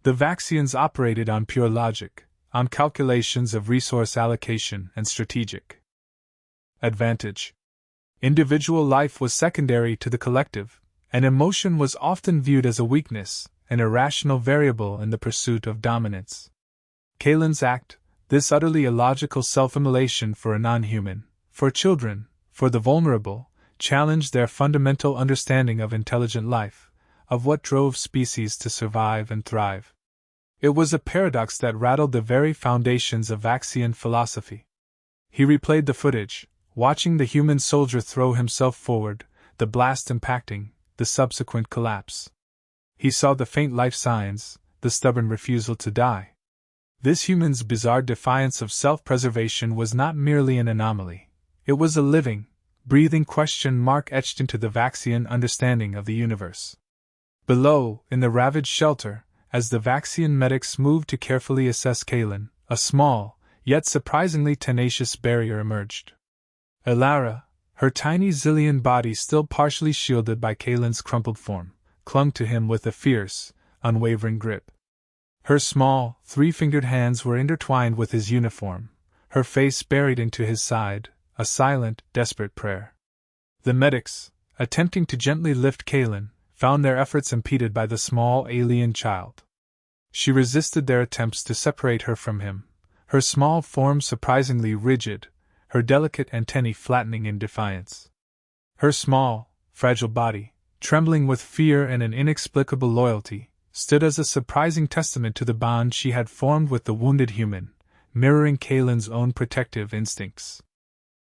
The Vaxians operated on pure logic, on calculations of resource allocation and strategic advantage. Individual life was secondary to the collective, and emotion was often viewed as a weakness, an irrational variable in the pursuit of dominance. Kalen's act, this utterly illogical self-immolation for a non-human, for children, for the vulnerable, challenged their fundamental understanding of intelligent life, of what drove species to survive and thrive. It was a paradox that rattled the very foundations of Vaxian philosophy. He replayed the footage, watching the human soldier throw himself forward, the blast impacting, the subsequent collapse. He saw the faint life signs, the stubborn refusal to die. This human's bizarre defiance of self-preservation was not merely an anomaly. It was a living, breathing question mark etched into the Vaxian understanding of the universe. Below, in the ravaged shelter, as the Vaxian medics moved to carefully assess Kalen, a small, yet surprisingly tenacious barrier emerged. Elara, her tiny Zillion body still partially shielded by Kalen's crumpled form, clung to him with a fierce, unwavering grip. Her small, three-fingered hands were intertwined with his uniform, her face buried into his side, a silent, desperate prayer. The medics, attempting to gently lift Kalen, found their efforts impeded by the small alien child. She resisted their attempts to separate her from him, her small form surprisingly rigid, her delicate antennae flattening in defiance. Her small, fragile body, trembling with fear and an inexplicable loyalty, stood as a surprising testament to the bond she had formed with the wounded human, mirroring Kalen's own protective instincts.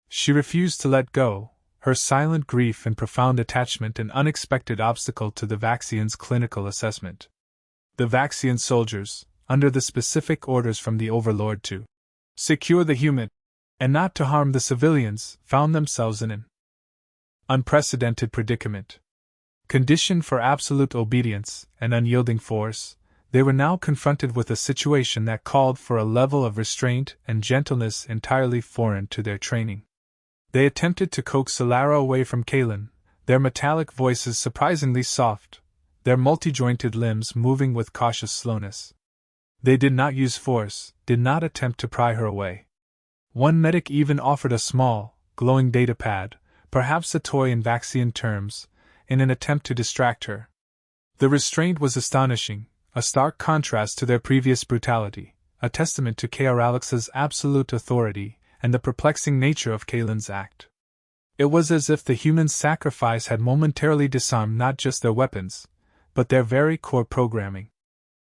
She refused to let go, her silent grief and profound attachment an unexpected obstacle to the Vaxians' clinical assessment. The Vaxian soldiers, under the specific orders from the Overlord to secure the human, and not to harm the civilians, found themselves in an unprecedented predicament. Conditioned for absolute obedience and unyielding force, they were now confronted with a situation that called for a level of restraint and gentleness entirely foreign to their training. They attempted to coax Solara away from Kalen, their metallic voices surprisingly soft, their multi-jointed limbs moving with cautious slowness. They did not use force, did not attempt to pry her away. One medic even offered a small, glowing data pad, perhaps a toy in Vaxian terms, in an attempt to distract her. The restraint was astonishing, a stark contrast to their previous brutality, a testament to K.R. Alex's absolute authority and the perplexing nature of Kalen's act. It was as if the human sacrifice had momentarily disarmed not just their weapons, but their very core programming.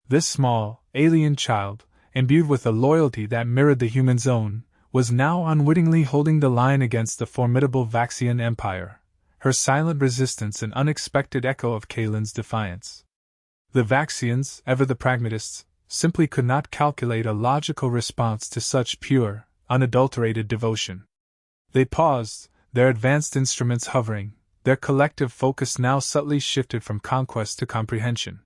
This small, alien child, imbued with a loyalty that mirrored the human's own, was now unwittingly holding the line against the formidable Vaxian Empire, her silent resistance an unexpected echo of Kalen's defiance. The Vaxians, ever the pragmatists, simply could not calculate a logical response to such pure, unadulterated devotion. They paused, their advanced instruments hovering, their collective focus now subtly shifted from conquest to comprehension.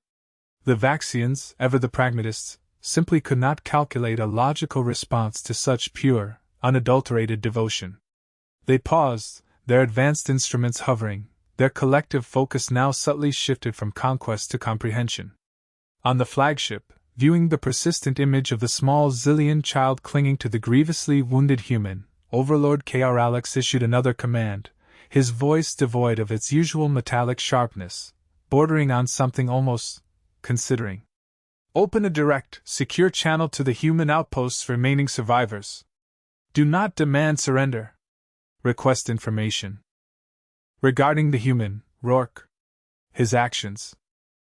The Vaxians, ever the pragmatists, simply could not calculate a logical response to such pure, unadulterated devotion. They paused, their advanced instruments hovering, their collective focus now subtly shifted from conquest to comprehension. On the flagship, viewing the persistent image of the small Xilian child clinging to the grievously wounded human, Overlord K.R. Alex issued another command, his voice devoid of its usual metallic sharpness, bordering on something almost considering. Open a direct, secure channel to the human outpost's remaining survivors. Do not demand surrender. Request information. Regarding the human, Rourke. His actions.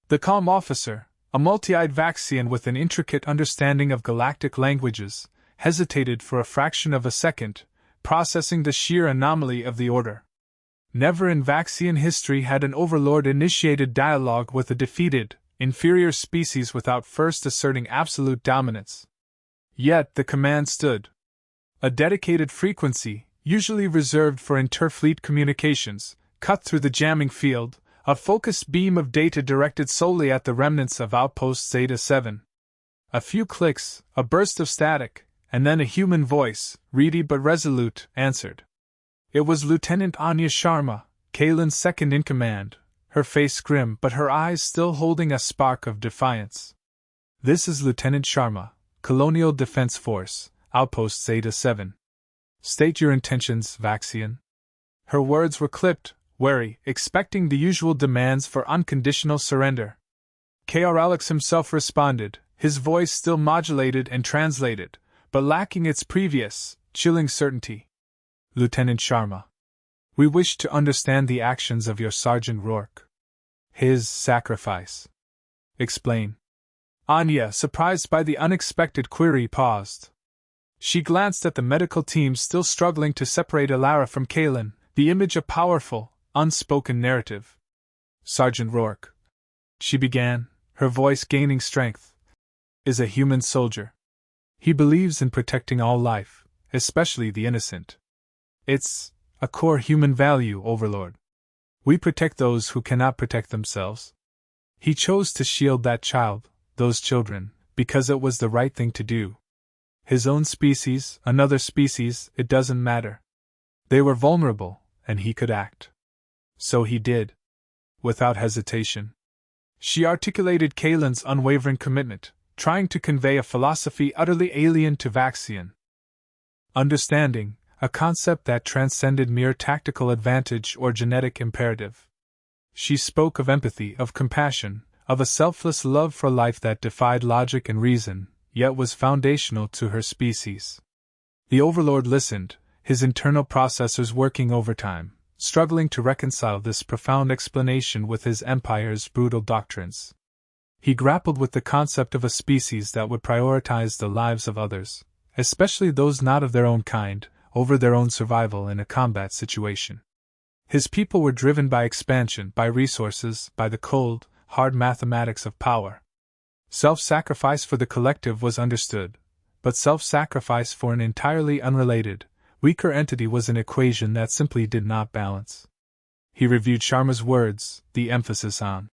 The calm officer, a multi-eyed Vaxian with an intricate understanding of galactic languages, hesitated for a fraction of a second, processing the sheer anomaly of the order. Never in Vaxian history had an overlord initiated dialogue with a defeated, inferior species without first asserting absolute dominance. Yet the command stood. A dedicated frequency, usually reserved for interfleet communications, cut through the jamming field, a focused beam of data directed solely at the remnants of Outpost Zeta 7. A few clicks, a burst of static, and then a human voice, reedy but resolute, answered. It was Lieutenant Anya Sharma, Kalen's second-in-command, her face grim but her eyes still holding a spark of defiance. This is Lieutenant Sharma, Colonial Defense Force, Outpost Zeta 7. State your intentions, Vaxian. Her words were clipped, wary, expecting the usual demands for unconditional surrender. K.R. Alex himself responded, his voice still modulated and translated, but lacking its previous, chilling certainty. Lieutenant Sharma. We wish to understand the actions of your Sergeant Rourke. His sacrifice. Explain. Anya, surprised by the unexpected query, paused. She glanced at the medical team still struggling to separate Alara from Kalen, the image a powerful, unspoken narrative. Sergeant Rourke. She began, her voice gaining strength. Is a human soldier. He believes in protecting all life, especially the innocent. It's a core human value, Overlord. We protect those who cannot protect themselves. He chose to shield that child, those children, because it was the right thing to do. His own species, another species, it doesn't matter. They were vulnerable, and he could act. So he did. Without hesitation. She articulated Kalen's unwavering commitment, trying to convey a philosophy utterly alien to Vaxian. Understanding, a concept that transcended mere tactical advantage or genetic imperative. She spoke of empathy, of compassion, of a selfless love for life that defied logic and reason, yet was foundational to her species. The Overlord listened, his internal processors working overtime, struggling to reconcile this profound explanation with his empire's brutal doctrines. He grappled with the concept of a species that would prioritize the lives of others, especially those not of their own kind, over their own survival in a combat situation. His people were driven by expansion, by resources, by the cold, hard mathematics of power. Self-sacrifice for the collective was understood, but self-sacrifice for an entirely unrelated, weaker entity was an equation that simply did not balance. He reviewed Sharma's words, the emphasis on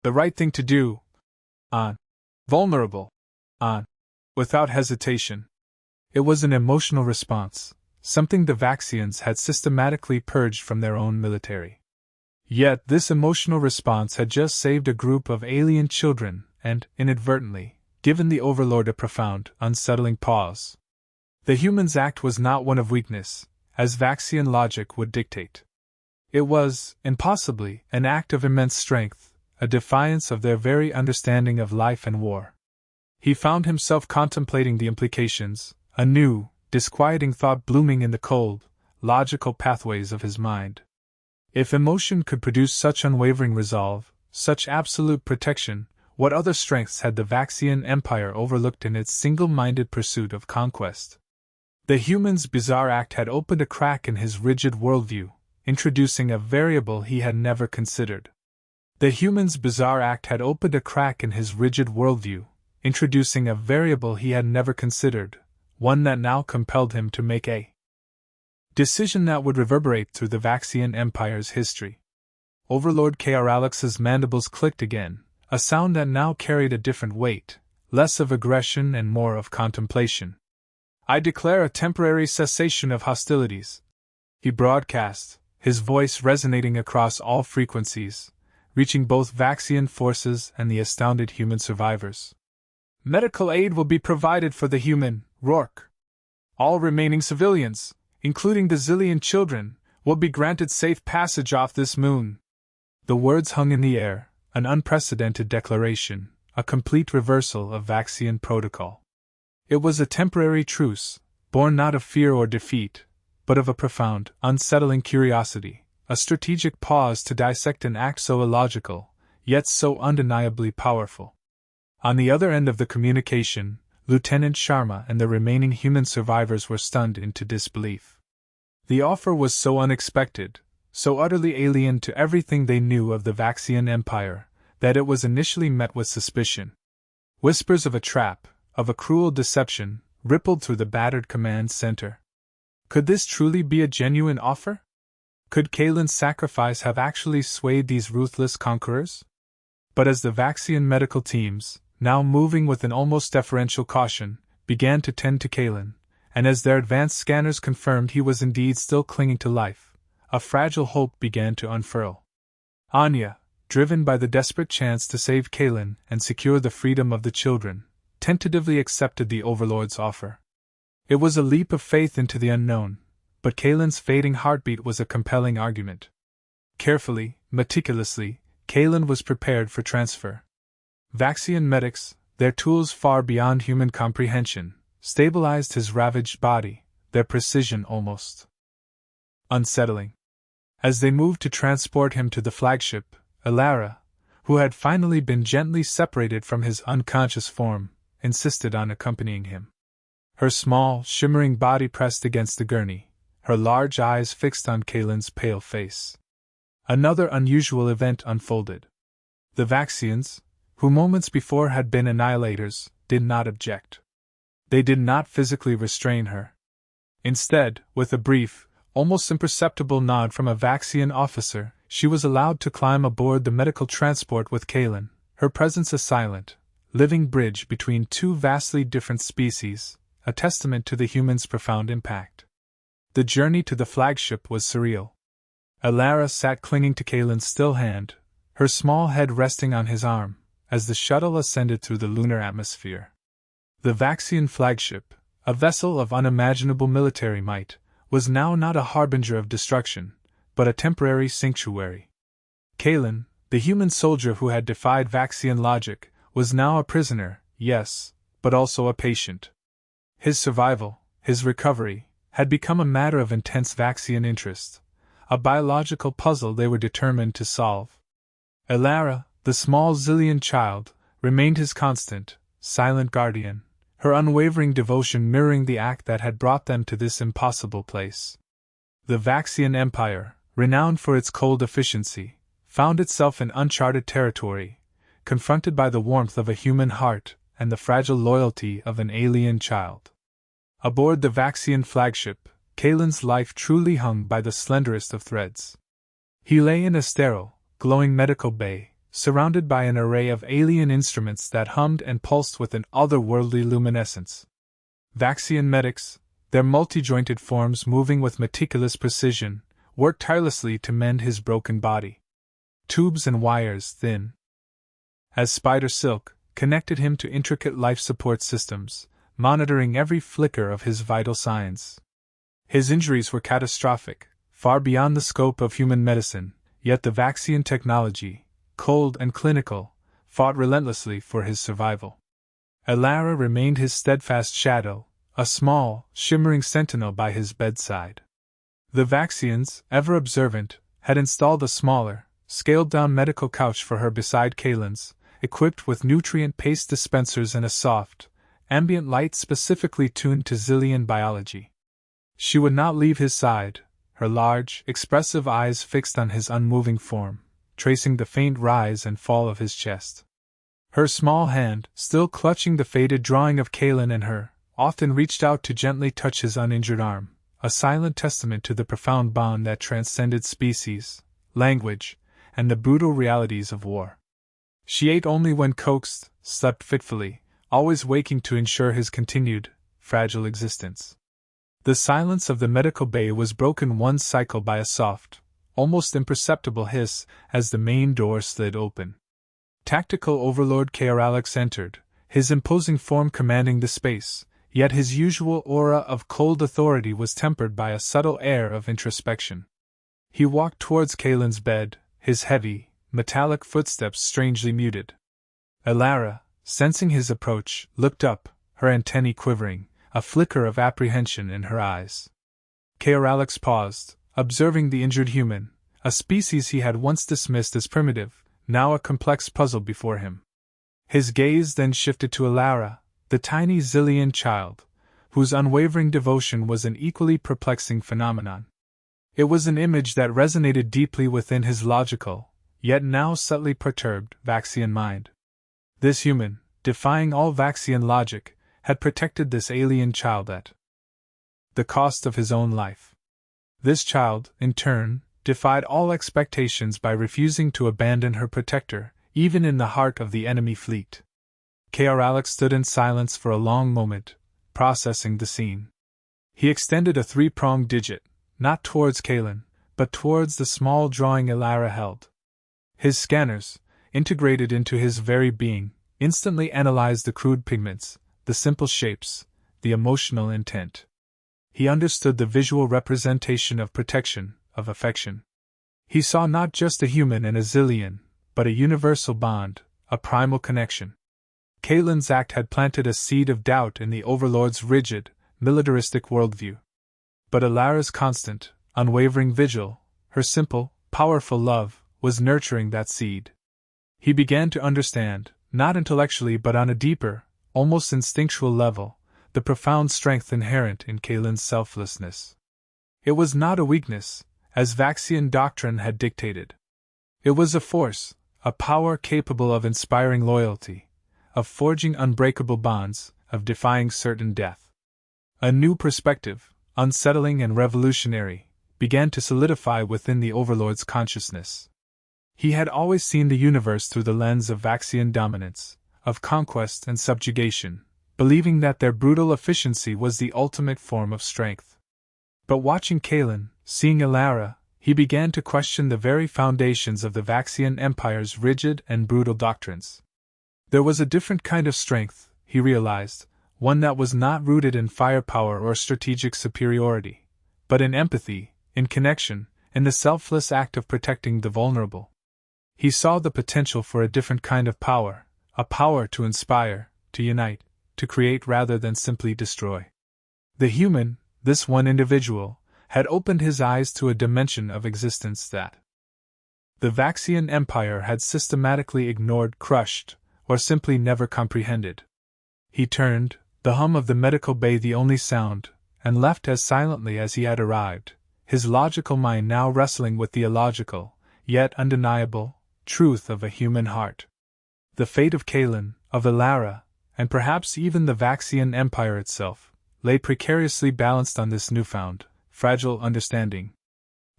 the right thing to do, on vulnerable, on without hesitation. It was an emotional response, something the Vaxians had systematically purged from their own military. Yet this emotional response had just saved a group of alien children and, inadvertently, given the Overlord a profound, unsettling pause. The human's act was not one of weakness, as Vaxian logic would dictate. It was, impossibly, an act of immense strength, a defiance of their very understanding of life and war. He found himself contemplating the implications, a new, disquieting thought blooming in the cold, logical pathways of his mind. If emotion could produce such unwavering resolve, such absolute protection, what other strengths had the Vaxian Empire overlooked in its single-minded pursuit of conquest? The human's bizarre act had opened a crack in his rigid worldview, introducing a variable he had never considered. The human's bizarre act had opened a crack in his rigid worldview, introducing a variable he had never considered, one that now compelled him to make a decision that would reverberate through the Vaxian Empire's history. Overlord Kralix's mandibles clicked again, a sound that now carried a different weight, less of aggression and more of contemplation. "I declare a temporary cessation of hostilities," he broadcast, his voice resonating across all frequencies, reaching both Vaxian forces and the astounded human survivors. "Medical aid will be provided for the human, Rourke. All remaining civilians, including the Zillion children, will be granted safe passage off this moon." The words hung in the air, an unprecedented declaration, a complete reversal of Vaxian protocol. It was a temporary truce, born not of fear or defeat, but of a profound, unsettling curiosity, a strategic pause to dissect an act so illogical, yet so undeniably powerful. On the other end of the communication, Lieutenant Sharma and the remaining human survivors were stunned into disbelief. The offer was so unexpected, so utterly alien to everything they knew of the Vaxian Empire, that it was initially met with suspicion. Whispers of a trap, of a cruel deception, rippled through the battered command center. Could this truly be a genuine offer? Could Kalen's sacrifice have actually swayed these ruthless conquerors? But as the Vaxian medical teams, now moving with an almost deferential caution, began to tend to Kalen, and as their advanced scanners confirmed he was indeed still clinging to life, a fragile hope began to unfurl. Anya, driven by the desperate chance to save Kalen and secure the freedom of the children, tentatively accepted the Overlord's offer. It was a leap of faith into the unknown, but Kalen's fading heartbeat was a compelling argument. Carefully, meticulously, Kalen was prepared for transfer. Vaxian medics, their tools far beyond human comprehension, stabilized his ravaged body, their precision almost unsettling. As they moved to transport him to the flagship, Alara, who had finally been gently separated from his unconscious form, insisted on accompanying him. Her small, shimmering body pressed against the gurney, her large eyes fixed on Kalen's pale face. Another unusual event unfolded. The Vaxians, who moments before had been annihilators, did not object. They did not physically restrain her. Instead, with a brief, almost imperceptible nod from a Vaxian officer, she was allowed to climb aboard the medical transport with Kalen, her presence a silent, living bridge between two vastly different species, a testament to the human's profound impact. The journey to the flagship was surreal. Alara sat clinging to Kalen's still hand, her small head resting on his arm, as the shuttle ascended through the lunar atmosphere. The Vaxian flagship, a vessel of unimaginable military might, was now not a harbinger of destruction, but a temporary sanctuary. Kalen, the human soldier who had defied Vaxian logic, was now a prisoner, yes, but also a patient. His survival, his recovery, had become a matter of intense Vaxian interest, a biological puzzle they were determined to solve. Alara, the small Zillion child, remained his constant, silent guardian, her unwavering devotion mirroring the act that had brought them to this impossible place. The Vaxian Empire, renowned for its cold efficiency, found itself in uncharted territory, confronted by the warmth of a human heart and the fragile loyalty of an alien child. Aboard the Vaxian flagship, Kalen's life truly hung by the slenderest of threads. He lay in a sterile, glowing medical bay, surrounded by an array of alien instruments that hummed and pulsed with an otherworldly luminescence. Vaxian medics, their multi-jointed forms moving with meticulous precision, worked tirelessly to mend his broken body. Tubes and wires, thin as spider silk, connected him to intricate life support systems, monitoring every flicker of his vital signs. His injuries were catastrophic, far beyond the scope of human medicine, yet the Vaxian technology, cold and clinical, fought relentlessly for his survival. Alara remained his steadfast shadow, a small, shimmering sentinel by his bedside. The Vaxians, ever observant, had installed a smaller, scaled-down medical couch for her beside Kalen's, equipped with nutrient paste dispensers and a soft, ambient light specifically tuned to Zillian biology. She would not leave his side, her large, expressive eyes fixed on his unmoving form, tracing the faint rise and fall of his chest. Her small hand, still clutching the faded drawing of Kalen and her, often reached out to gently touch his uninjured arm, a silent testament to the profound bond that transcended species, language, and the brutal realities of war. She ate only when coaxed, slept fitfully, always waking to ensure his continued, fragile existence. The silence of the medical bay was broken one cycle by a soft, almost imperceptible hiss as the main door slid open. Tactical Overlord Kaeralix entered, his imposing form commanding the space, yet his usual aura of cold authority was tempered by a subtle air of introspection. He walked towards Kalen's bed, his heavy, metallic footsteps strangely muted. Alara, sensing his approach, looked up, her antennae quivering, a flicker of apprehension in her eyes. Kaeralix paused, observing the injured human, a species he had once dismissed as primitive, now a complex puzzle before him. His gaze then shifted to Alara, the tiny Zillian child, whose unwavering devotion was an equally perplexing phenomenon. It was an image that resonated deeply within his logical, yet now subtly perturbed, Vaxian mind. This human, defying all Vaxian logic, had protected this alien child at the cost of his own life. This child, in turn, defied all expectations by refusing to abandon her protector, even in the heart of the enemy fleet. Kaeralix stood in silence for a long moment, processing the scene. He extended a three-pronged digit, not towards Kalen, but towards the small drawing Alara held. His scanners, integrated into his very being, instantly analyzed the crude pigments, the simple shapes, the emotional intent. He understood the visual representation of protection, of affection. He saw not just a human and a Zillian, but a universal bond, a primal connection. Kalen's act had planted a seed of doubt in the Overlord's rigid, militaristic worldview. But Alara's constant, unwavering vigil, her simple, powerful love, was nurturing that seed. He began to understand, not intellectually but on a deeper, almost instinctual level, the profound strength inherent in Kalen's selflessness. It was not a weakness, as Vaxian doctrine had dictated. It was a force, a power capable of inspiring loyalty, of forging unbreakable bonds, of defying certain death. A new perspective, unsettling and revolutionary, began to solidify within the Overlord's consciousness. He had always seen the universe through the lens of Vaxian dominance, of conquest and subjugation, believing that their brutal efficiency was the ultimate form of strength. But watching Kalen, seeing Alara, he began to question the very foundations of the Vaxian Empire's rigid and brutal doctrines. There was a different kind of strength, he realized, one that was not rooted in firepower or strategic superiority, but in empathy, in connection, in the selfless act of protecting the vulnerable. He saw the potential for a different kind of power, a power to inspire, to unite, to create rather than simply destroy. The human, this one individual, had opened his eyes to a dimension of existence that the Vaxian Empire had systematically ignored, crushed, or simply never comprehended. He turned, the hum of the medical bay the only sound, and left as silently as he had arrived, his logical mind now wrestling with the illogical, yet undeniable, truth of a human heart. The fate of Kalen, of Alara, and perhaps even the Vaxian Empire itself, lay precariously balanced on this newfound, fragile understanding.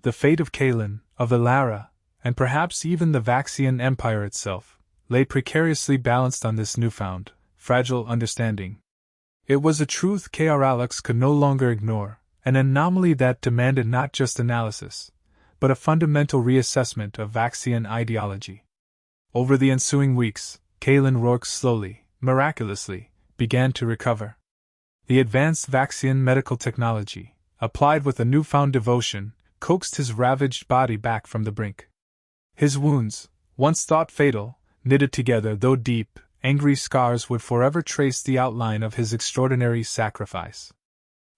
The fate of Kalin, of Ilara, and perhaps even the Vaxian Empire itself, lay precariously balanced on this newfound, fragile understanding. It was a truth Kralix could no longer ignore, an anomaly that demanded not just analysis, but a fundamental reassessment of Vaxian ideology. Over the ensuing weeks, Kalin Rourke slowly, miraculously, began to recover. The advanced Vaxian medical technology, applied with a newfound devotion, coaxed his ravaged body back from the brink. His wounds, once thought fatal, knitted together though deep, angry scars would forever trace the outline of his extraordinary sacrifice.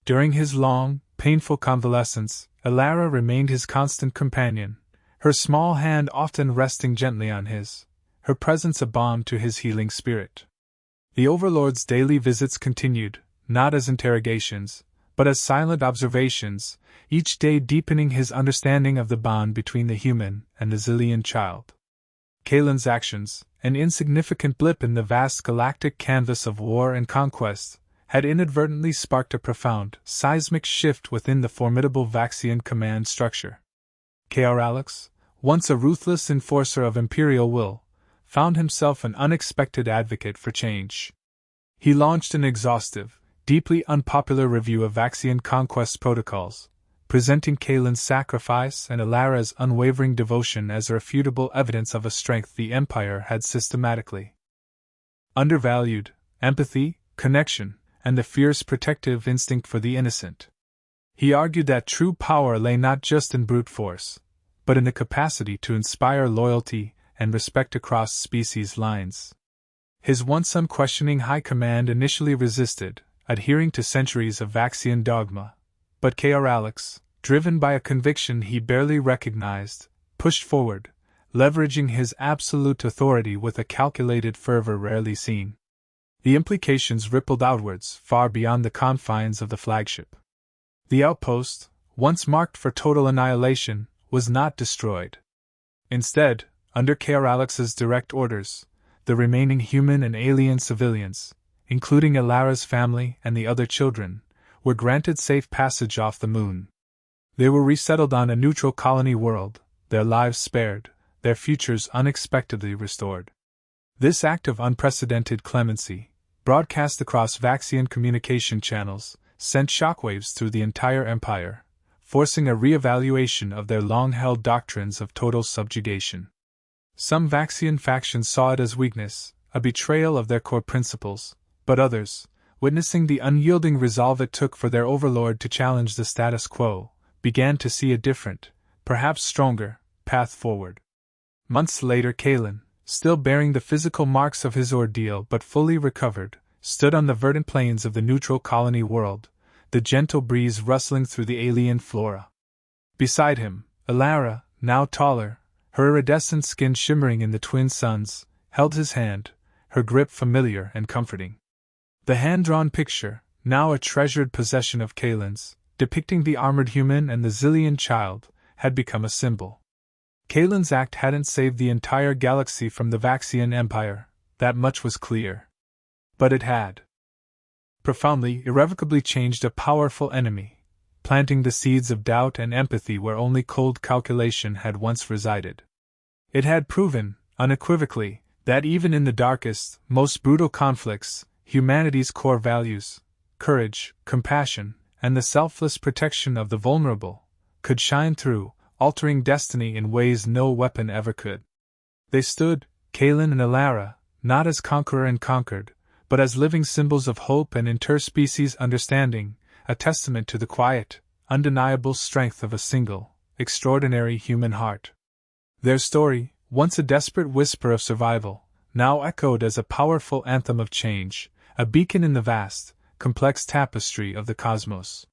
During his long, painful convalescence, Ilara remained his constant companion, her small hand often resting gently on his, her presence a balm to his healing spirit. The Overlord's daily visits continued, not as interrogations, but as silent observations, each day deepening his understanding of the bond between the human and the Xilian child. Kalin's actions, an insignificant blip in the vast galactic canvas of war and conquest, had inadvertently sparked a profound, seismic shift within the formidable Vaxian command structure. Kralix, once a ruthless enforcer of imperial will, found himself an unexpected advocate for change. He launched an exhaustive, deeply unpopular review of Vaxian conquest protocols, presenting Kalin's sacrifice and Ilara's unwavering devotion as irrefutable evidence of a strength the Empire had systematically undervalued: empathy, connection, and the fierce protective instinct for the innocent. He argued that true power lay not just in brute force, but in the capacity to inspire loyalty and respect across species lines. His once unquestioning high command initially resisted, adhering to centuries of Vaxian dogma, but Kralix, driven by a conviction he barely recognized, pushed forward, leveraging his absolute authority with a calculated fervor rarely seen. The implications rippled outwards, far beyond the confines of the flagship. The outpost, once marked for total annihilation, was not destroyed. Instead, under Kralix's direct orders, the remaining human and alien civilians, including Ilara's family and the other children, were granted safe passage off the moon. They were resettled on a neutral colony world, their lives spared, their futures unexpectedly restored. This act of unprecedented clemency, broadcast across Vaxian communication channels, sent shockwaves through the entire Empire, forcing a re-evaluation of their long-held doctrines of total subjugation. Some Vaxian factions saw it as weakness, a betrayal of their core principles, but others, witnessing the unyielding resolve it took for their overlord to challenge the status quo, began to see a different, perhaps stronger, path forward. Months later, Kalin, still bearing the physical marks of his ordeal but fully recovered, stood on the verdant plains of the neutral colony world, the gentle breeze rustling through the alien flora. Beside him, Ilara, now taller, her iridescent skin shimmering in the twin suns, held his hand, her grip familiar and comforting. The hand-drawn picture, now a treasured possession of Kalin's, depicting the armored human and the Xilian child, had become a symbol. Kalin's act hadn't saved the entire galaxy from the Vaxian Empire, that much was clear. But it had profoundly, irrevocably changed a powerful enemy, planting the seeds of doubt and empathy where only cold calculation had once resided. It had proven, unequivocally, that even in the darkest, most brutal conflicts, humanity's core values, courage, compassion, and the selfless protection of the vulnerable, could shine through, altering destiny in ways no weapon ever could. They stood, Kalin and Ilara, not as conqueror and conquered, but as living symbols of hope and interspecies understanding, a testament to the quiet, undeniable strength of a single, extraordinary human heart. Their story, once a desperate whisper of survival, now echoed as a powerful anthem of change, a beacon in the vast, complex tapestry of the cosmos.